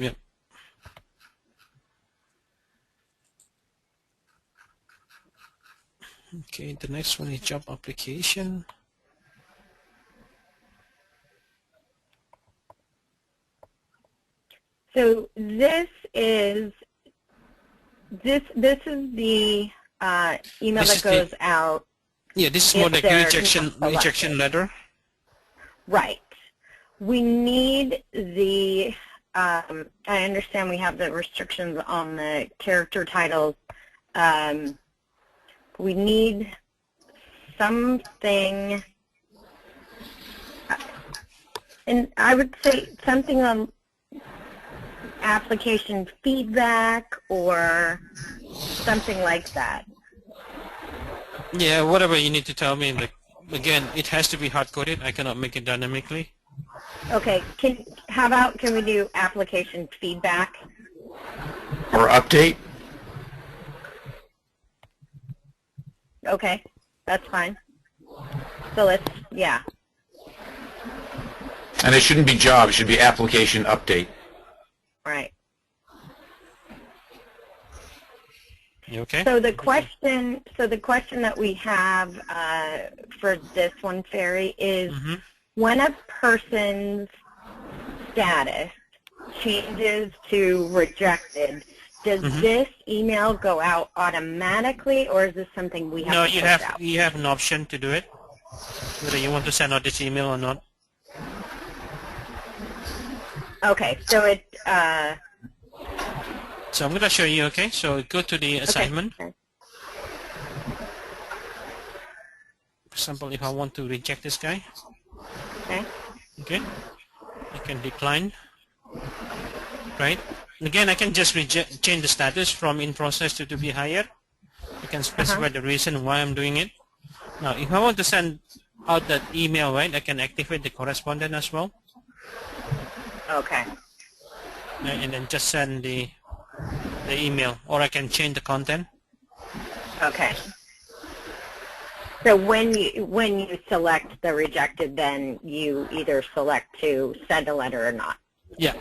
Okay, the next one is job application. So this is the email This that is goes out. Yeah, this is If more like a they're rejection not selected. letter. Right. We need the. I understand we have the restrictions on the character titles. We need something, and I would say something on application feedback or something like that. Yeah, whatever you need to tell me. Like, again, it has to be hard-coded. I cannot make it dynamically. Okay, how about can we do application feedback? Or update. Okay, that's fine. So let's, yeah. And it shouldn't be job. It should be application update. Right. You okay? So the question that we have for this one, Ferry, is when a person's status changes to rejected, does this email go out automatically, or is this something we have No, to push out? you have an option to do it, whether you want to send out this email or not. Okay, so it. So I'm going to show you. Okay, so go to the assignment. Okay. For example, if I want to reject this guy, okay, I can decline, right? Again, I can just change the status from in process to be hired. I can specify the reason why I'm doing it. Now, if I want to send out that email, right, I can activate the correspondent as well. Okay. And then just send the email, or I can change the content. Okay. So when you select the rejected, then you either select to send a letter or not. Yeah.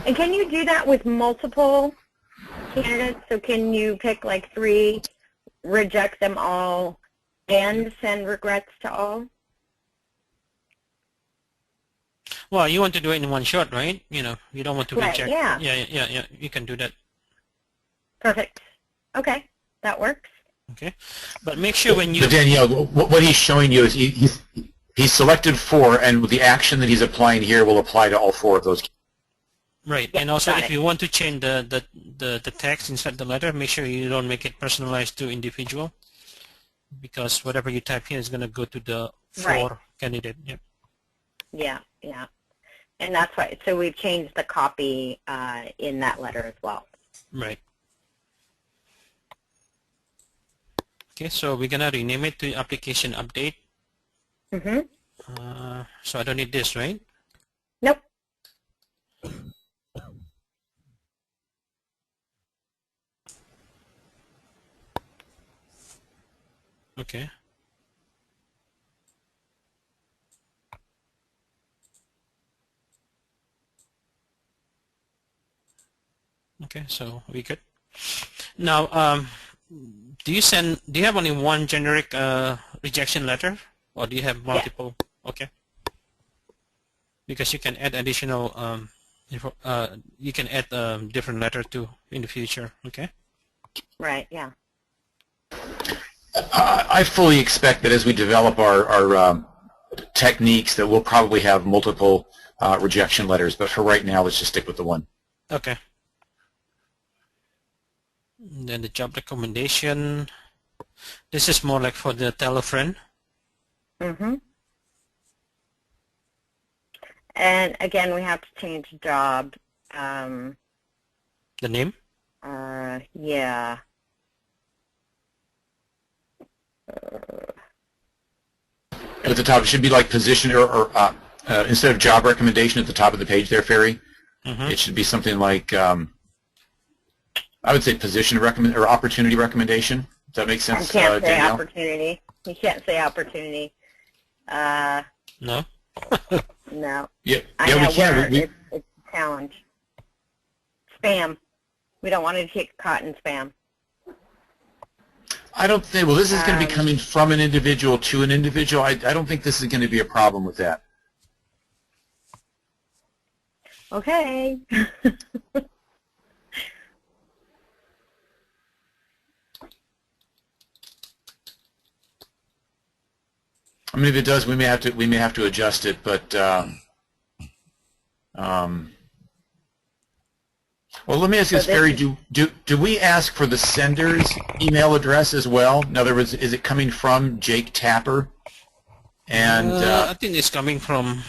And can you do that with multiple candidates? So can you pick like 3, reject them all, and send regrets to all? Well, you want to do it in one shot, right? You know, you don't want to Right, reject. yeah. Yeah. You can do that. Perfect. Okay, that works. Okay, but make sure when you. But Danielle, what he's showing you is he's selected 4, and the action that he's applying here will apply to all 4 of those. Right, Yeah, and also got if it. you want to change the text inside the letter, make sure you don't make it personalized to individual, because whatever you type here is going to go to the 4 Right. candidate. Yep. Yeah. And that's why, so we've changed the copy in that letter as well. Right. Okay, so we're going to rename it to application update. So I don't need this, right? Nope. Okay. Okay, so we good. Now, do you have only one generic rejection letter, or do you have multiple? Yeah. Okay. Because you can add additional you can add different letter too in the future. Okay. Right. Yeah. I fully expect that as we develop our techniques that we'll probably have multiple rejection letters, but for right now, let's just stick with the one. Okay. And then the job recommendation. This is more like for the tell a friend. Mm-hmm. And again, we have to change job. The name? Yeah. At the top, it should be like position or instead of job recommendation at the top of the page there, Ferry, it should be something like, I would say position recommend or opportunity recommendation. Does that make sense, You can't say Danielle? opportunity. You can't say opportunity. No? No. Yeah, I yeah, know we can. it's a challenge. Spam. We don't want to get caught in spam. I don't think, well, this is going to be coming from an individual to an individual. I don't think this is going to be a problem with that. Okay. I mean, if it does, we may have to adjust it, but well, let me ask you this, Ferry. Do we ask for the sender's email address as well? In other words, is it coming from Jake Tapper? And I think it's coming from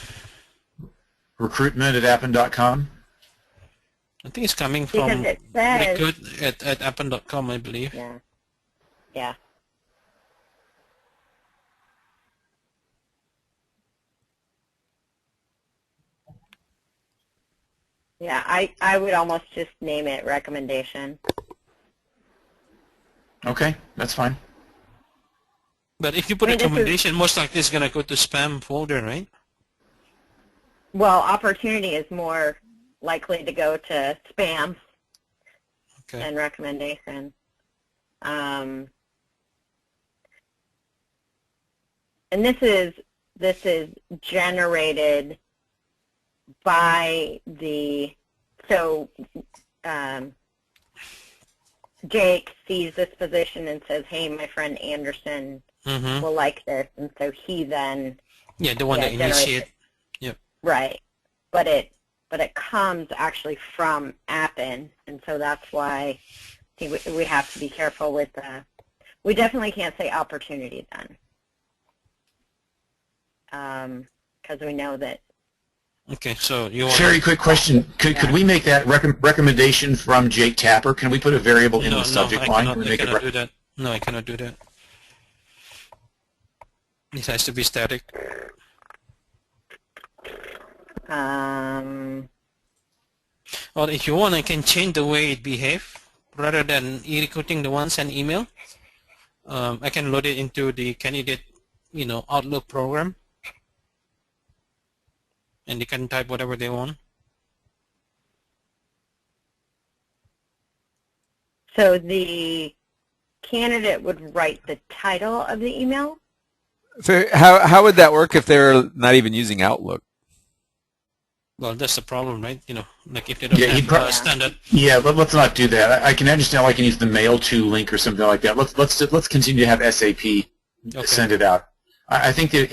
recruitment@appen.com. I think it's coming from Because it says recruit at appen.com, I believe. Yeah. Yeah. Yeah, I would almost just name it recommendation. Okay, that's fine. But if you put recommendation, most likely it's going to go to spam folder, right? Well, opportunity is more likely to go to spam than recommendation. And this is generated by the, so Jake sees this position and says, hey, my friend Anderson will like this, and so he then the one that initiates. Yep. Right, but it comes actually from Appen, and so that's why I think we have to be careful with we definitely can't say opportunity then, because we know that. Okay, so you want Very quick question. Could we make that recommendation from Jake Tapper? Can we put a variable in the subject line? I cannot do that. No, I cannot do that. It has to be static. Well, if you want, I can change the way it behaves. Rather than e-recruiting the one send email, I can load it into the candidate, Outlook program. And they can type whatever they want. So the candidate would write the title of the email? So how would that work if they're not even using Outlook? Well, that's the problem, right? Like if they don't have standard. Yeah, but let's not do that. I can understand I can use the mail to link or something like that. Let's continue to have SAP send it out. I think that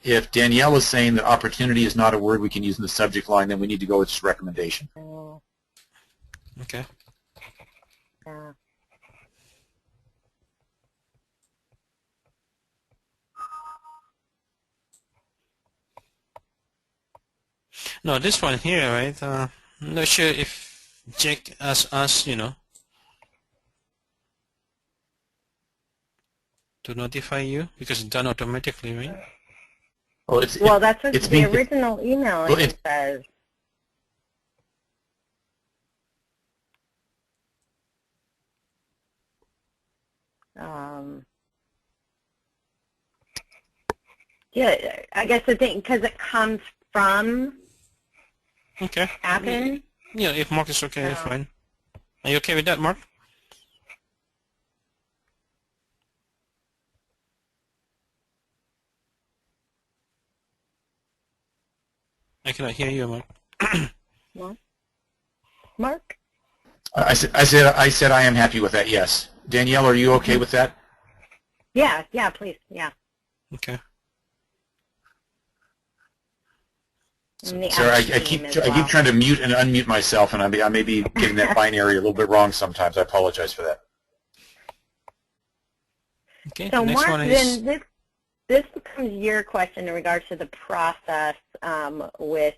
if Danielle is saying that opportunity is not a word we can use in the subject line, then we need to go with just recommendation. Okay. Yeah. No, this one here, right? I'm not sure if Jake asks us, to notify you because it's done automatically, right? Well, that's what the original email says. Yeah, I guess the thing, because it comes from Appen. Yeah, if Mark is okay, fine. Are you okay with that, Mark? I cannot hear you, Mark. Mark? Mark? I said I am happy with that, yes. Danielle, are you okay with that? Yeah, please, yeah. Okay. And the Sorry, app I team keep as well. trying to mute and unmute myself, and I may be getting that binary a little bit wrong sometimes. I apologize for that. Okay. So the next Mark, one is then this becomes your question in regards to the process with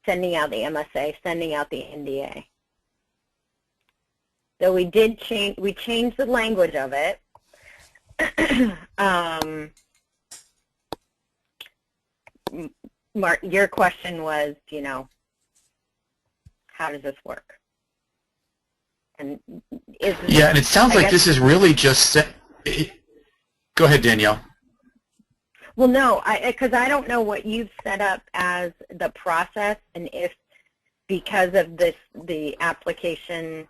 sending out the MSA, sending out the NDA. So we changed the language of it. Mark, your question was, how does this work? And Yeah, and it sounds like this is really just go ahead, Danielle. Well, no, because I don't know what you've set up as the process, and if because of the application,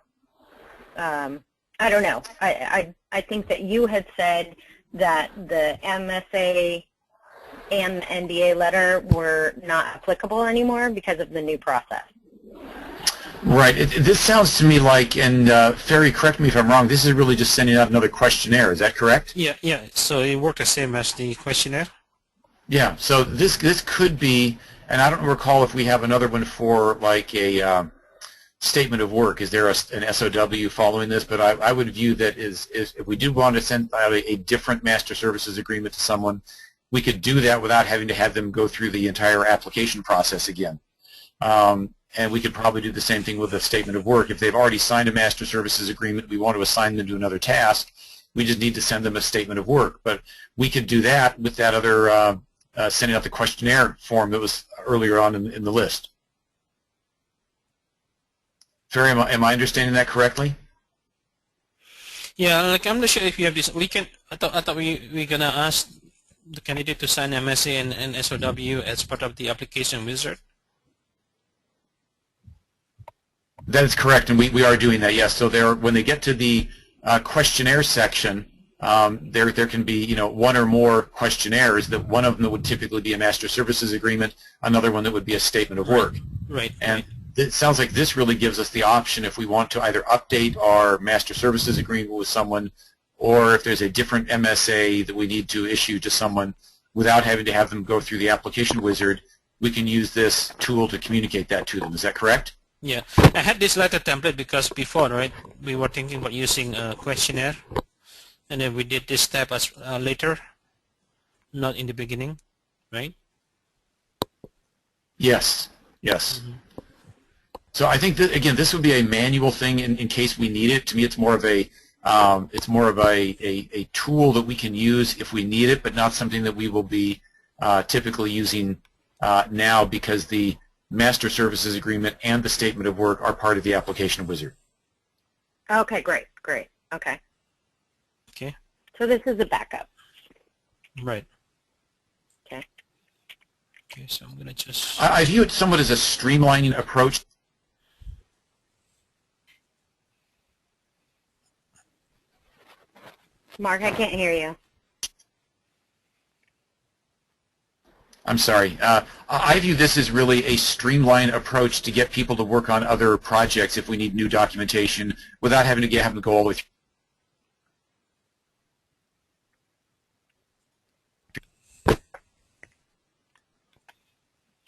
I don't know. I think that you had said that the MSA and the NDA letter were not applicable anymore because of the new process. Right. This sounds to me like, and Ferry, correct me if I'm wrong, this is really just sending out another questionnaire. Is that correct? yeah. So it worked the same as the questionnaire. Yeah. So this could be, and I don't recall if we have another one for like a statement of work. Is there an SOW following this? But I would view that is if we do want to send out a different master services agreement to someone, we could do that without having to have them go through the entire application process again. And we could probably do the same thing with a statement of work. If they've already signed a master services agreement, we want to assign them to another task, we just need to send them a statement of work. But we could do that with that other sending out the questionnaire form that was earlier on in the list. Ferry, am I understanding that correctly? Yeah, like I'm not sure if you have this. We can. I thought we're gonna ask the candidate to sign MSA and SOW as part of the application wizard. That is correct, and we are doing that. Yes. So when they get to the questionnaire section, there can be one or more questionnaires. That one of them would typically be a master services agreement, another one that would be a statement of work. Right. And it sounds like this really gives us the option if we want to either update our master services agreement with someone, or if there's a different MSA that we need to issue to someone without having to have them go through the application wizard, we can use this tool to communicate that to them. Is that correct? Yeah, I had this letter template because before, right, we were thinking about using a questionnaire, and then we did this step as later, not in the beginning, right? Yes. Yes. Mm-hmm. So I think that again, this would be a manual thing in case we need it. To me, it's more of a tool that we can use if we need it, but not something that we will be typically using now, because the master services agreement and the statement of work are part of the application wizard. Okay, great. Okay. Okay. So this is a backup. Right. Okay. Okay, so I'm going to just... I view it somewhat as a streamlining approach. Mark, I can't hear you. I'm sorry. I view this as really a streamlined approach to get people to work on other projects if we need new documentation without having to have them go all the way through.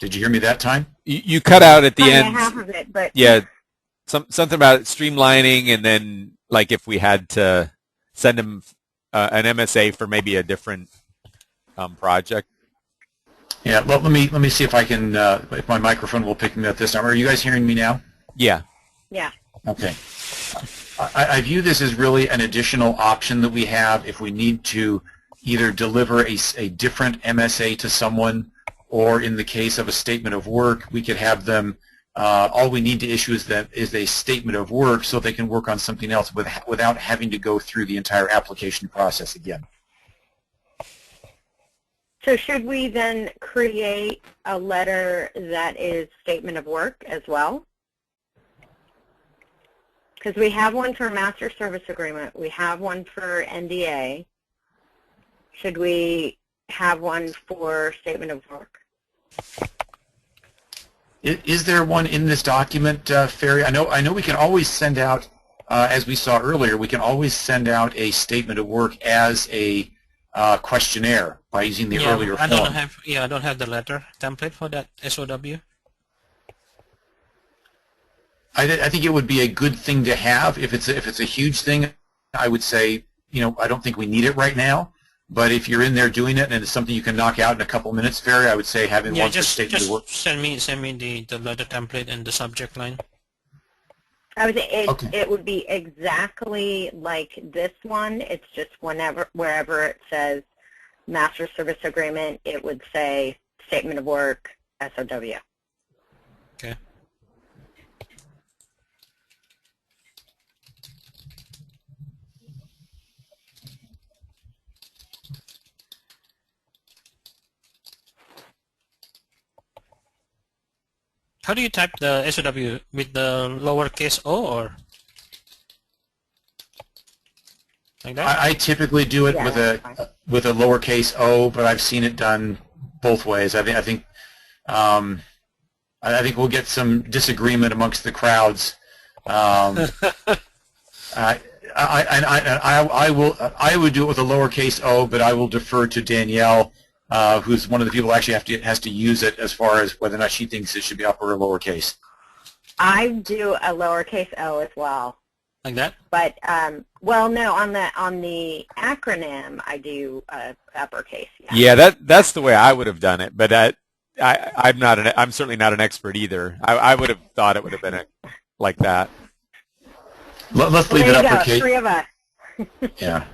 Did you hear me that time? You cut out at the end. Half of it, but yeah, something about streamlining, and then like if we had to send them an MSA for maybe a different project. Yeah, well, let me see if I can, if my microphone will pick me up this time. Are you guys hearing me now? Yeah. Yeah. Okay. I view this as really an additional option that we have if we need to either deliver a different MSA to someone, or in the case of a statement of work, we could have them, all we need to issue is a statement of work so they can work on something else without having to go through the entire application process again. So should we then create a letter that is statement of work as well? Because we have one for master service agreement. We have one for NDA. Should we have one for statement of work? Is there one in this document, Ferry? I know we can always send out, as we saw earlier, we can always send out a statement of work as a questionnaire by using the earlier form. I don't have the letter template for that SOW. I think it would be a good thing to have. If it's a huge thing, I would say, I don't think we need it right now. But if you're in there doing it and it's something you can knock out in a couple minutes, Ferry, I would say having one for statement of work. Send me the letter template and the subject line. I would say it would be exactly like this one. It's just wherever it says Master Service Agreement, it would say Statement of Work, SOW. Okay. How do you type the SOW, with the lowercase o or like that? I typically do it with a lowercase o, but I've seen it done both ways. I think we'll get some disagreement amongst the crowds. I would do it with a lowercase o, but I will defer to Danielle, who's one of the people who actually has to use it as far as whether or not she thinks it should be upper or lowercase. I do a lowercase o as well. Like that? But well, no, on the acronym I do uppercase. Yeah, that's the way I would have done it. But I'm certainly not an expert either. I would have thought it would have been like that. Let's leave it uppercase. Three of us. Yeah.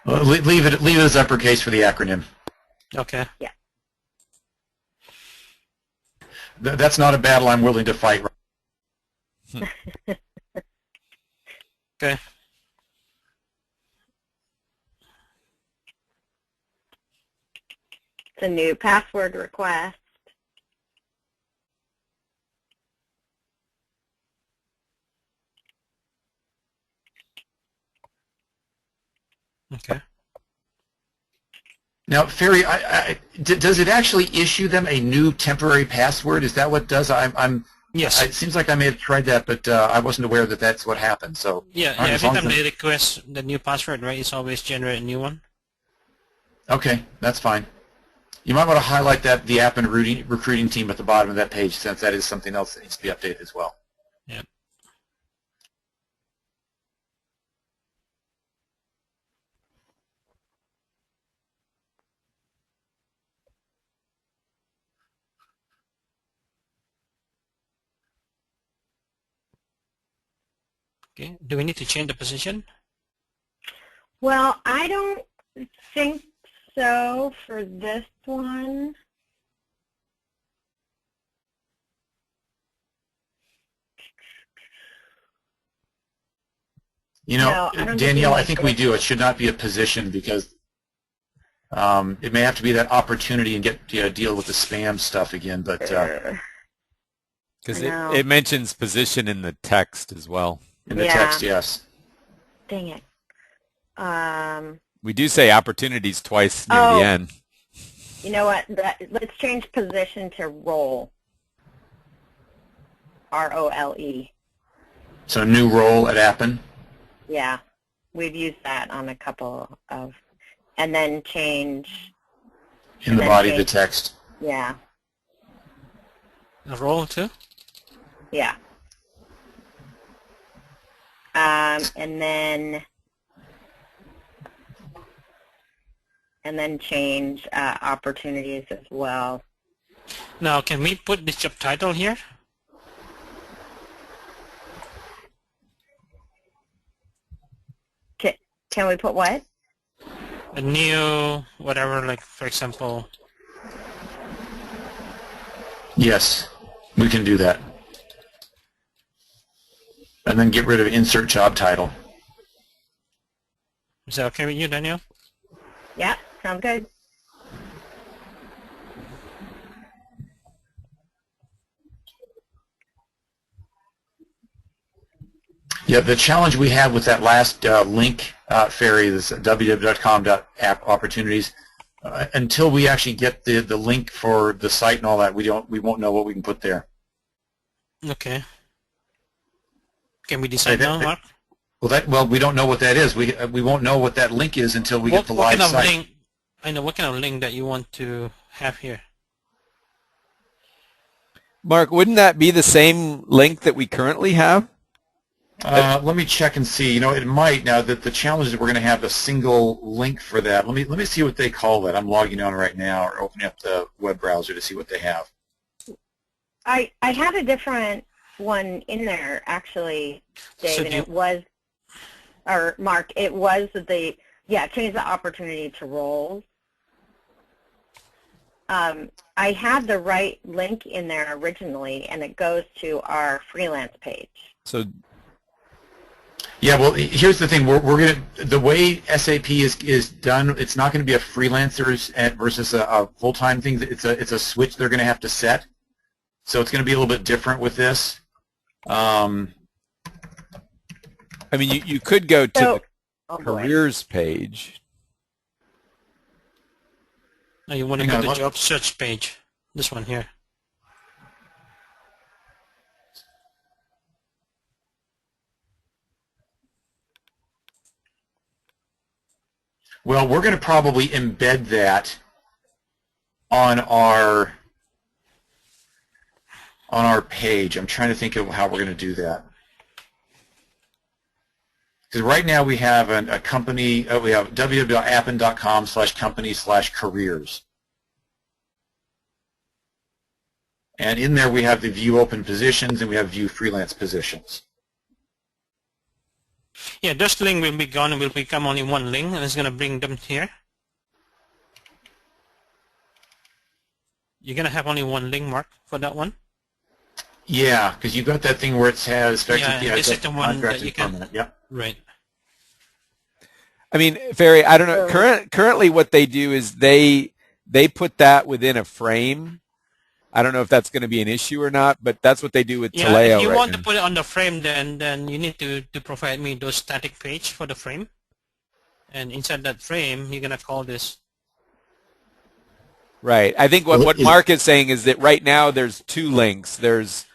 Well, leave it as uppercase for the acronym. Okay. Yeah. That's not a battle I'm willing to fight. Okay. It's a new password request. Okay. Now, Ferry, does it actually issue them a new temporary password? Is that what it does? Yes. It seems like I may have tried that, but I wasn't aware that that's what happened. So yeah. Every time they request the new password, right, it's always generate a new one. Okay, that's fine. You might want to highlight the app and recruiting team at the bottom of that page, since that is something else that needs to be updated as well. Yeah. Okay. Do we need to change the position? Well, I don't think so for this one. No, Danielle, I think we do. It should not be a position because it may have to be that opportunity and deal with the spam stuff again. But because it mentions position in the text as well. In the text, yes. Dang it. We do say opportunities twice near the end. You know what? Let's change position to role. R-O-L-E. So new role at Appen? Yeah. We've used that on a couple of, and then change. In the body of the text? Yeah. A role too? Yeah. And then change opportunities as well. Now, can we put the job title here? Can we put what? A new, whatever, like, for example. Yes, we can do that. And then get rid of insert job title. Is that okay with you, Daniel? Yeah, sounds good. Yeah, the challenge we have with that last link, Ferry, this www.com.app opportunities, until we actually get the link for the site and all that, we won't know what we can put there. Okay. Can we decide now, Mark? Well, we don't know what that is. We won't know what that link is until we get the live kind of site. link? I know what kind of link that you want to have here. Mark, wouldn't that be the same link that we currently have? Let me check and see. You know, it might. Now that the challenge is we're going to have a single link for that. Let me see what they call that. I'm logging on right now, or opening up the web browser to see what they have. I had a different one in there actually, Dave, So and it was, or Mark, it was change the opportunity to roles. I had the right link in there originally, and it goes to our freelance page. So, yeah, well, here's the thing. The way SAP is done, it's not going to be a freelancers versus a full-time thing. It's a switch they're going to have to set. So it's going to be a little bit different with this. I mean, you could go to the careers page. No, you want to go to the job search page. This one here. Well, we're going to probably embed that on our page. I'm trying to think of how we're going to do that. Because right now we have a company, we have www.appen.com/company/careers. And in there we have the view open positions and we have view freelance positions. Yeah, this link will be gone and will become only one link, and it's going to bring them here. You're going to have only one link, Mark, for that one? Yeah, because you've got that thing where it says this is the one that you can. Yep. Right. I mean, Ferry, I don't know. Currently, what they do is they put that within a frame. I don't know if that's going to be an issue or not, but that's what they do with Taleo. If you want to put it on the frame, then you need to provide me those static page for the frame. And inside that frame, you're going to call this. Right. I think what Mark is saying is that right now there's two links. There's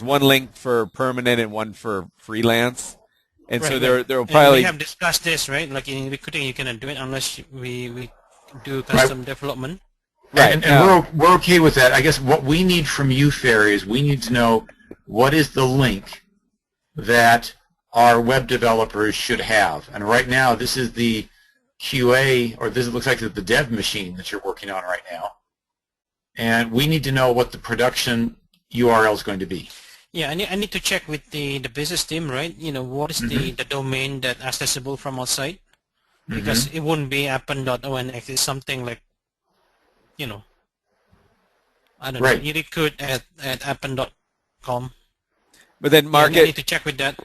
one link for permanent and one for freelance. And so there will probably... And we have discussed this, right? Like in recruiting, you cannot do it unless we do custom development. Right. And we're okay with that. I guess what we need from you, Ferry, is we need to know what is the link that our web developers should have. And right now, this is the QA, or this looks like the dev machine that you're working on right now. And we need to know what the production URL is going to be. Yeah, I need to check with the business team, right? You know, what is the domain that accessible from outside? Because it wouldn't be appen.onx. It's something like, you know, I don't know. You recruit at appen.com. But then, Mark, I need to check with that.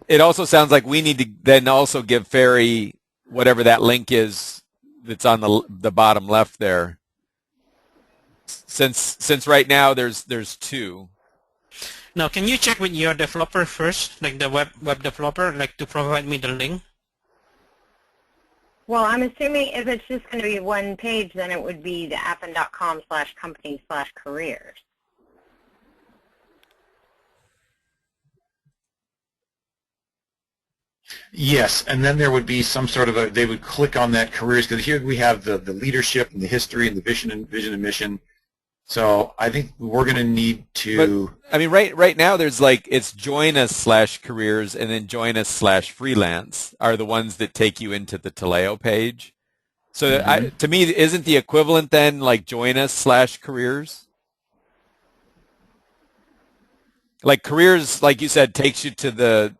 It also sounds like we need to then also give Ferry whatever that link is that's on the bottom left there. Since right now there's two. Now, can you check with your developer first, like the web developer, like to provide me the link? Well, I'm assuming if it's just going to be one page, then it would be the appen.com/company/careers. Yes, and then there would be some sort of they would click on that careers, because here we have the leadership and the history and the vision and mission. So I think we're going to need to... But, I mean, right now there's like, it's join us/careers and then join us/freelance are the ones that take you into the Taleo page. So to me, isn't the equivalent then like join us/careers? Like careers, like you said, takes you to the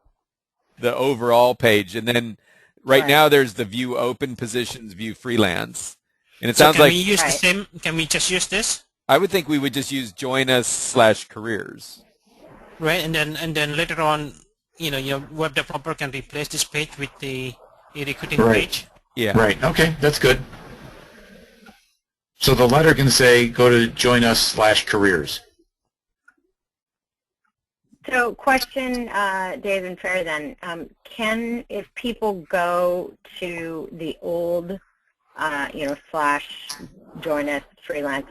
overall page. And then right now there's the view open positions, view freelance. And it sounds like... Can we use the same? Can we just use this? I would think we would just use join us/careers. Right, and then later on, you know, your web developer can replace this page with the recruiting page. Yeah. Right. Okay, that's good. So the letter can say, go to join us/careers. So question, Dave and Ferry then, if people go to the old slash join us freelance,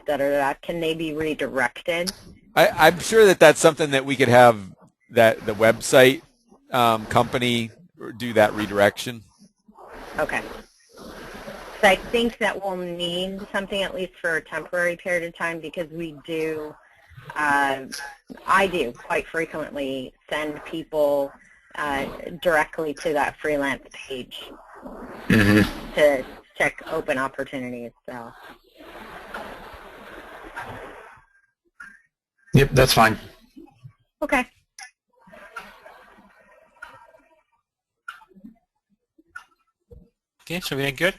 can they be redirected? I'm sure that that's something that we could have that the website company do that redirection. Okay. So I think that we'll need something at least for a temporary period of time, because we do, I do quite frequently send people directly to that freelance page to check open opportunities. So. Yep, that's fine. Okay. Okay, so we are good.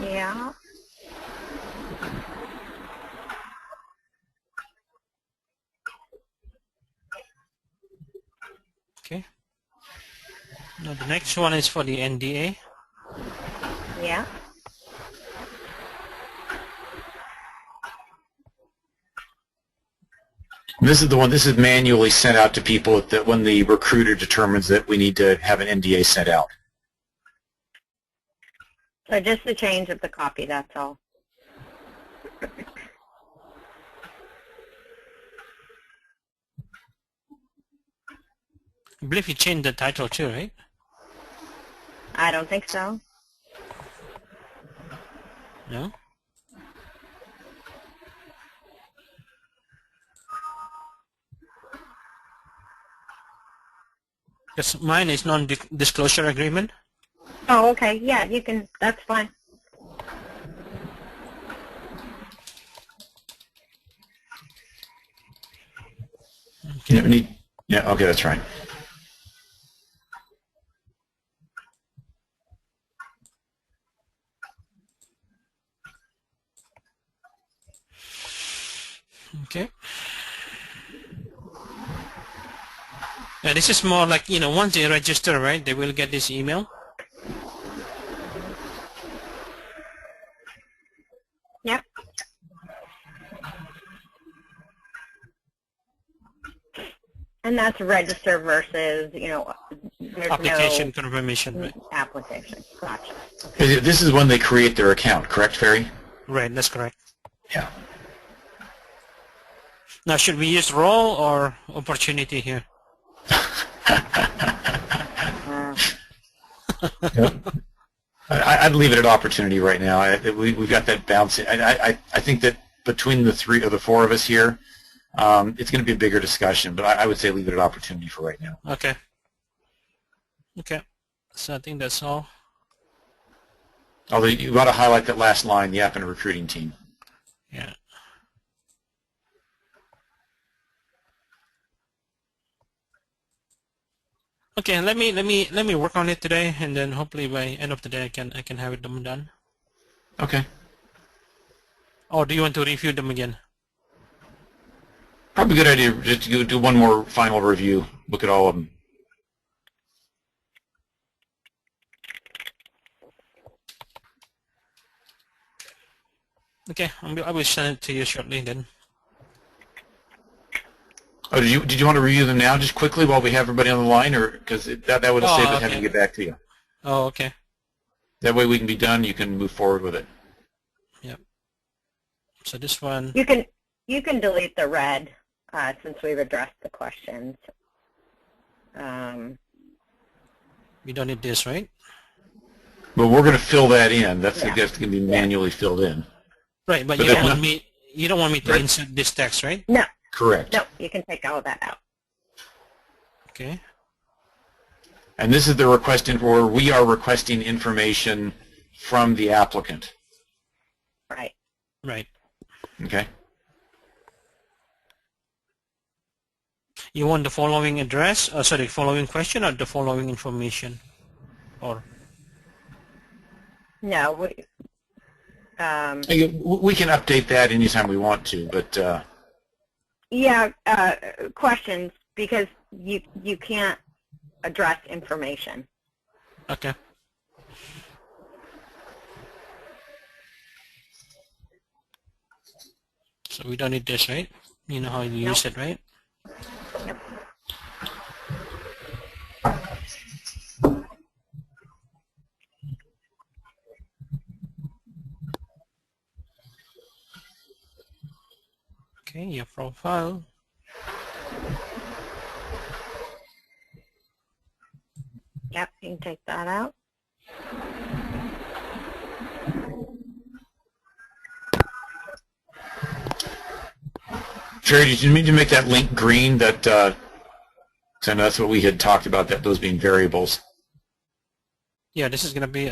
Yeah. Okay. Now the next one is for the NDA. Yeah. This is the one. This is manually sent out to people that when the recruiter determines that we need to have an NDA sent out. So just the change of the copy, that's all. I believe you changed the title too, right? I don't think so. No? Because mine is non-disclosure agreement. Oh, okay. Yeah, you can. That's fine. Okay. Yeah, okay, that's right. Okay. This is more like, once they register, right, they will get this email. Yep. And that's register versus, there's Application no confirmation, right? application. Gotcha. This is when they create their account, correct, Ferry? Right, that's correct. Yeah. Now, should we use role or opportunity here? I'd leave it at opportunity right now. We've got that balance. I think that between the three or the four of us here, it's going to be a bigger discussion, but I would say leave it at opportunity for right now. Okay. Okay. So I think that's all. Although you got to highlight that last line, the app and recruiting team. Yeah. Okay, let me work on it today, and then hopefully by end of the day I can have it done. Okay. Or do you want to review them again? Probably a good idea just to do one more final review, look at all of them. Okay, I will send it to you shortly then. Oh, did you want to review them now, just quickly while we have everybody on the line, or because that would have saved us having to get back to you. Oh, okay. That way we can be done. You can move forward with it. Yep. So this one. You can delete the red since we've addressed the questions. We don't need this, right? But we're going to fill that in. That's going to be manually filled in. Right, but you don't want me to insert this text, right? No. Correct. No, you can take all of that out. Okay. And this is the request where we are requesting information from the applicant. Right. Right. Okay. You want the following address, following question, or the following information, or? No. We can update that anytime we want to, but. Yeah, questions, because you can't address information. Okay. So we don't need this, right? You know how you use it, right? Yep. Okay, your profile. Yep, you can take that out. Sherry, did you mean to make that link green? That 'cause I know that's what we had talked about, that those being variables. Yeah, this is gonna be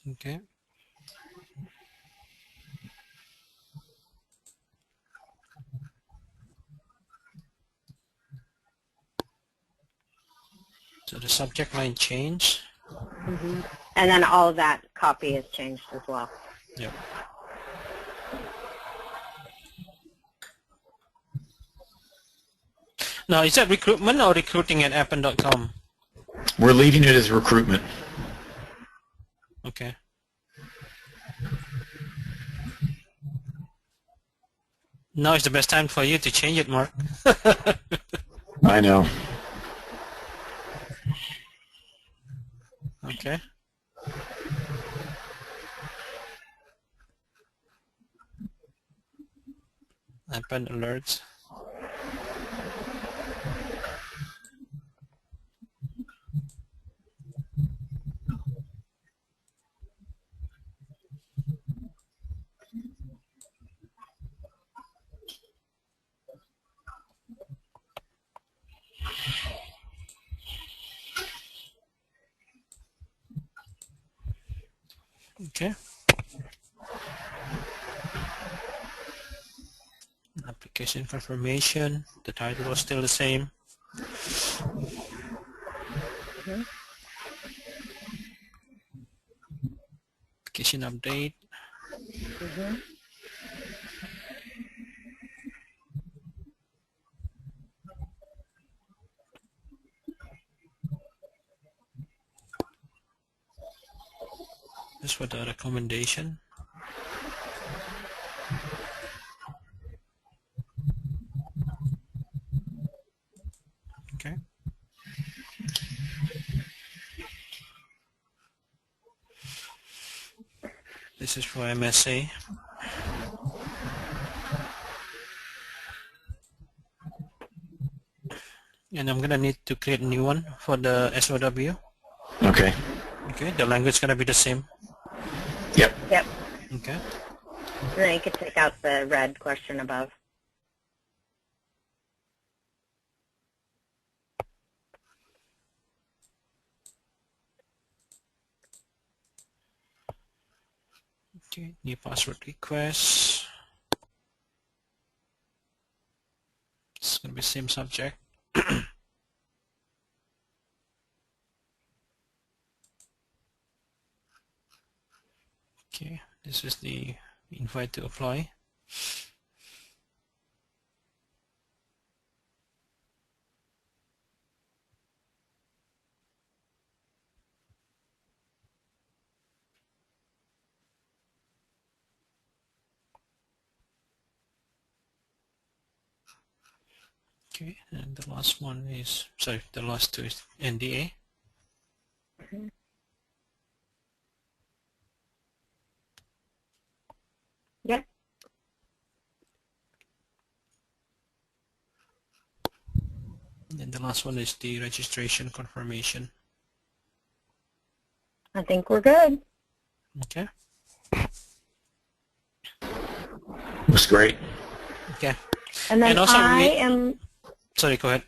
okay. So the subject line change. Mm-hmm. And then all of that copy is changed as well. Yep. Now, is that recruitment or recruiting at appen.com? We're leaving it as recruitment. Okay. Now is the best time for you to change it, Mark. I know. Okay. Appen alerts. Okay. Application confirmation. The title was still the same. Mm-hmm. Application update. Mm-hmm. This for the recommendation. Okay. This is for MSA. And I'm gonna need to create a new one for the SOW. Okay. Okay, the language is gonna be the same. Yep. Yep. Okay. And then you could take out the red question above. Okay, new password request. It's gonna be same subject. Okay, this is the invite to apply. Okay, and the last one is, sorry, the last two is NDA. Mm-hmm. Yep. And then the last one is the registration confirmation. I think we're good. Okay. Looks great. Okay. And then And also sorry, go ahead.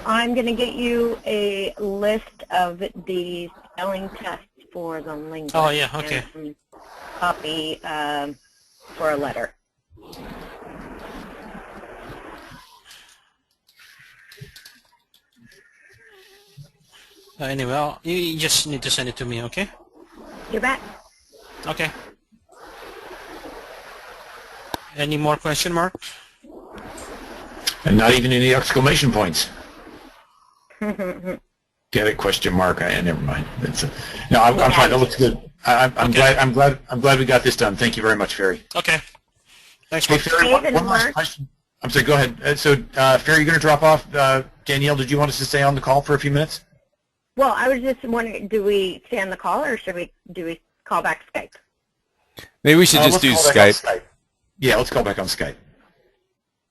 I'm going to get you a list of the spelling tests for the linguist. Oh yeah, okay. And copy for a letter. Anyway, you just need to send it to me, okay? You bet. Okay. Any more question, Mark? And not even any exclamation points. Get it? Question mark? Never mind. No, I'm fine. That looks good. I'm glad we got this done. Thank you very much, Ferry. Okay. Thanks, Hey, Mark. Ferry, David one and last Mark. question. I'm sorry, go ahead. So, Ferry, you're going to drop off. Danielle, did you want us to stay on the call for a few minutes? Well, I was just wondering, do we stay on the call or do we call back Skype? Maybe we should just do Let's call back on Skype. Yeah, let's call back on Skype.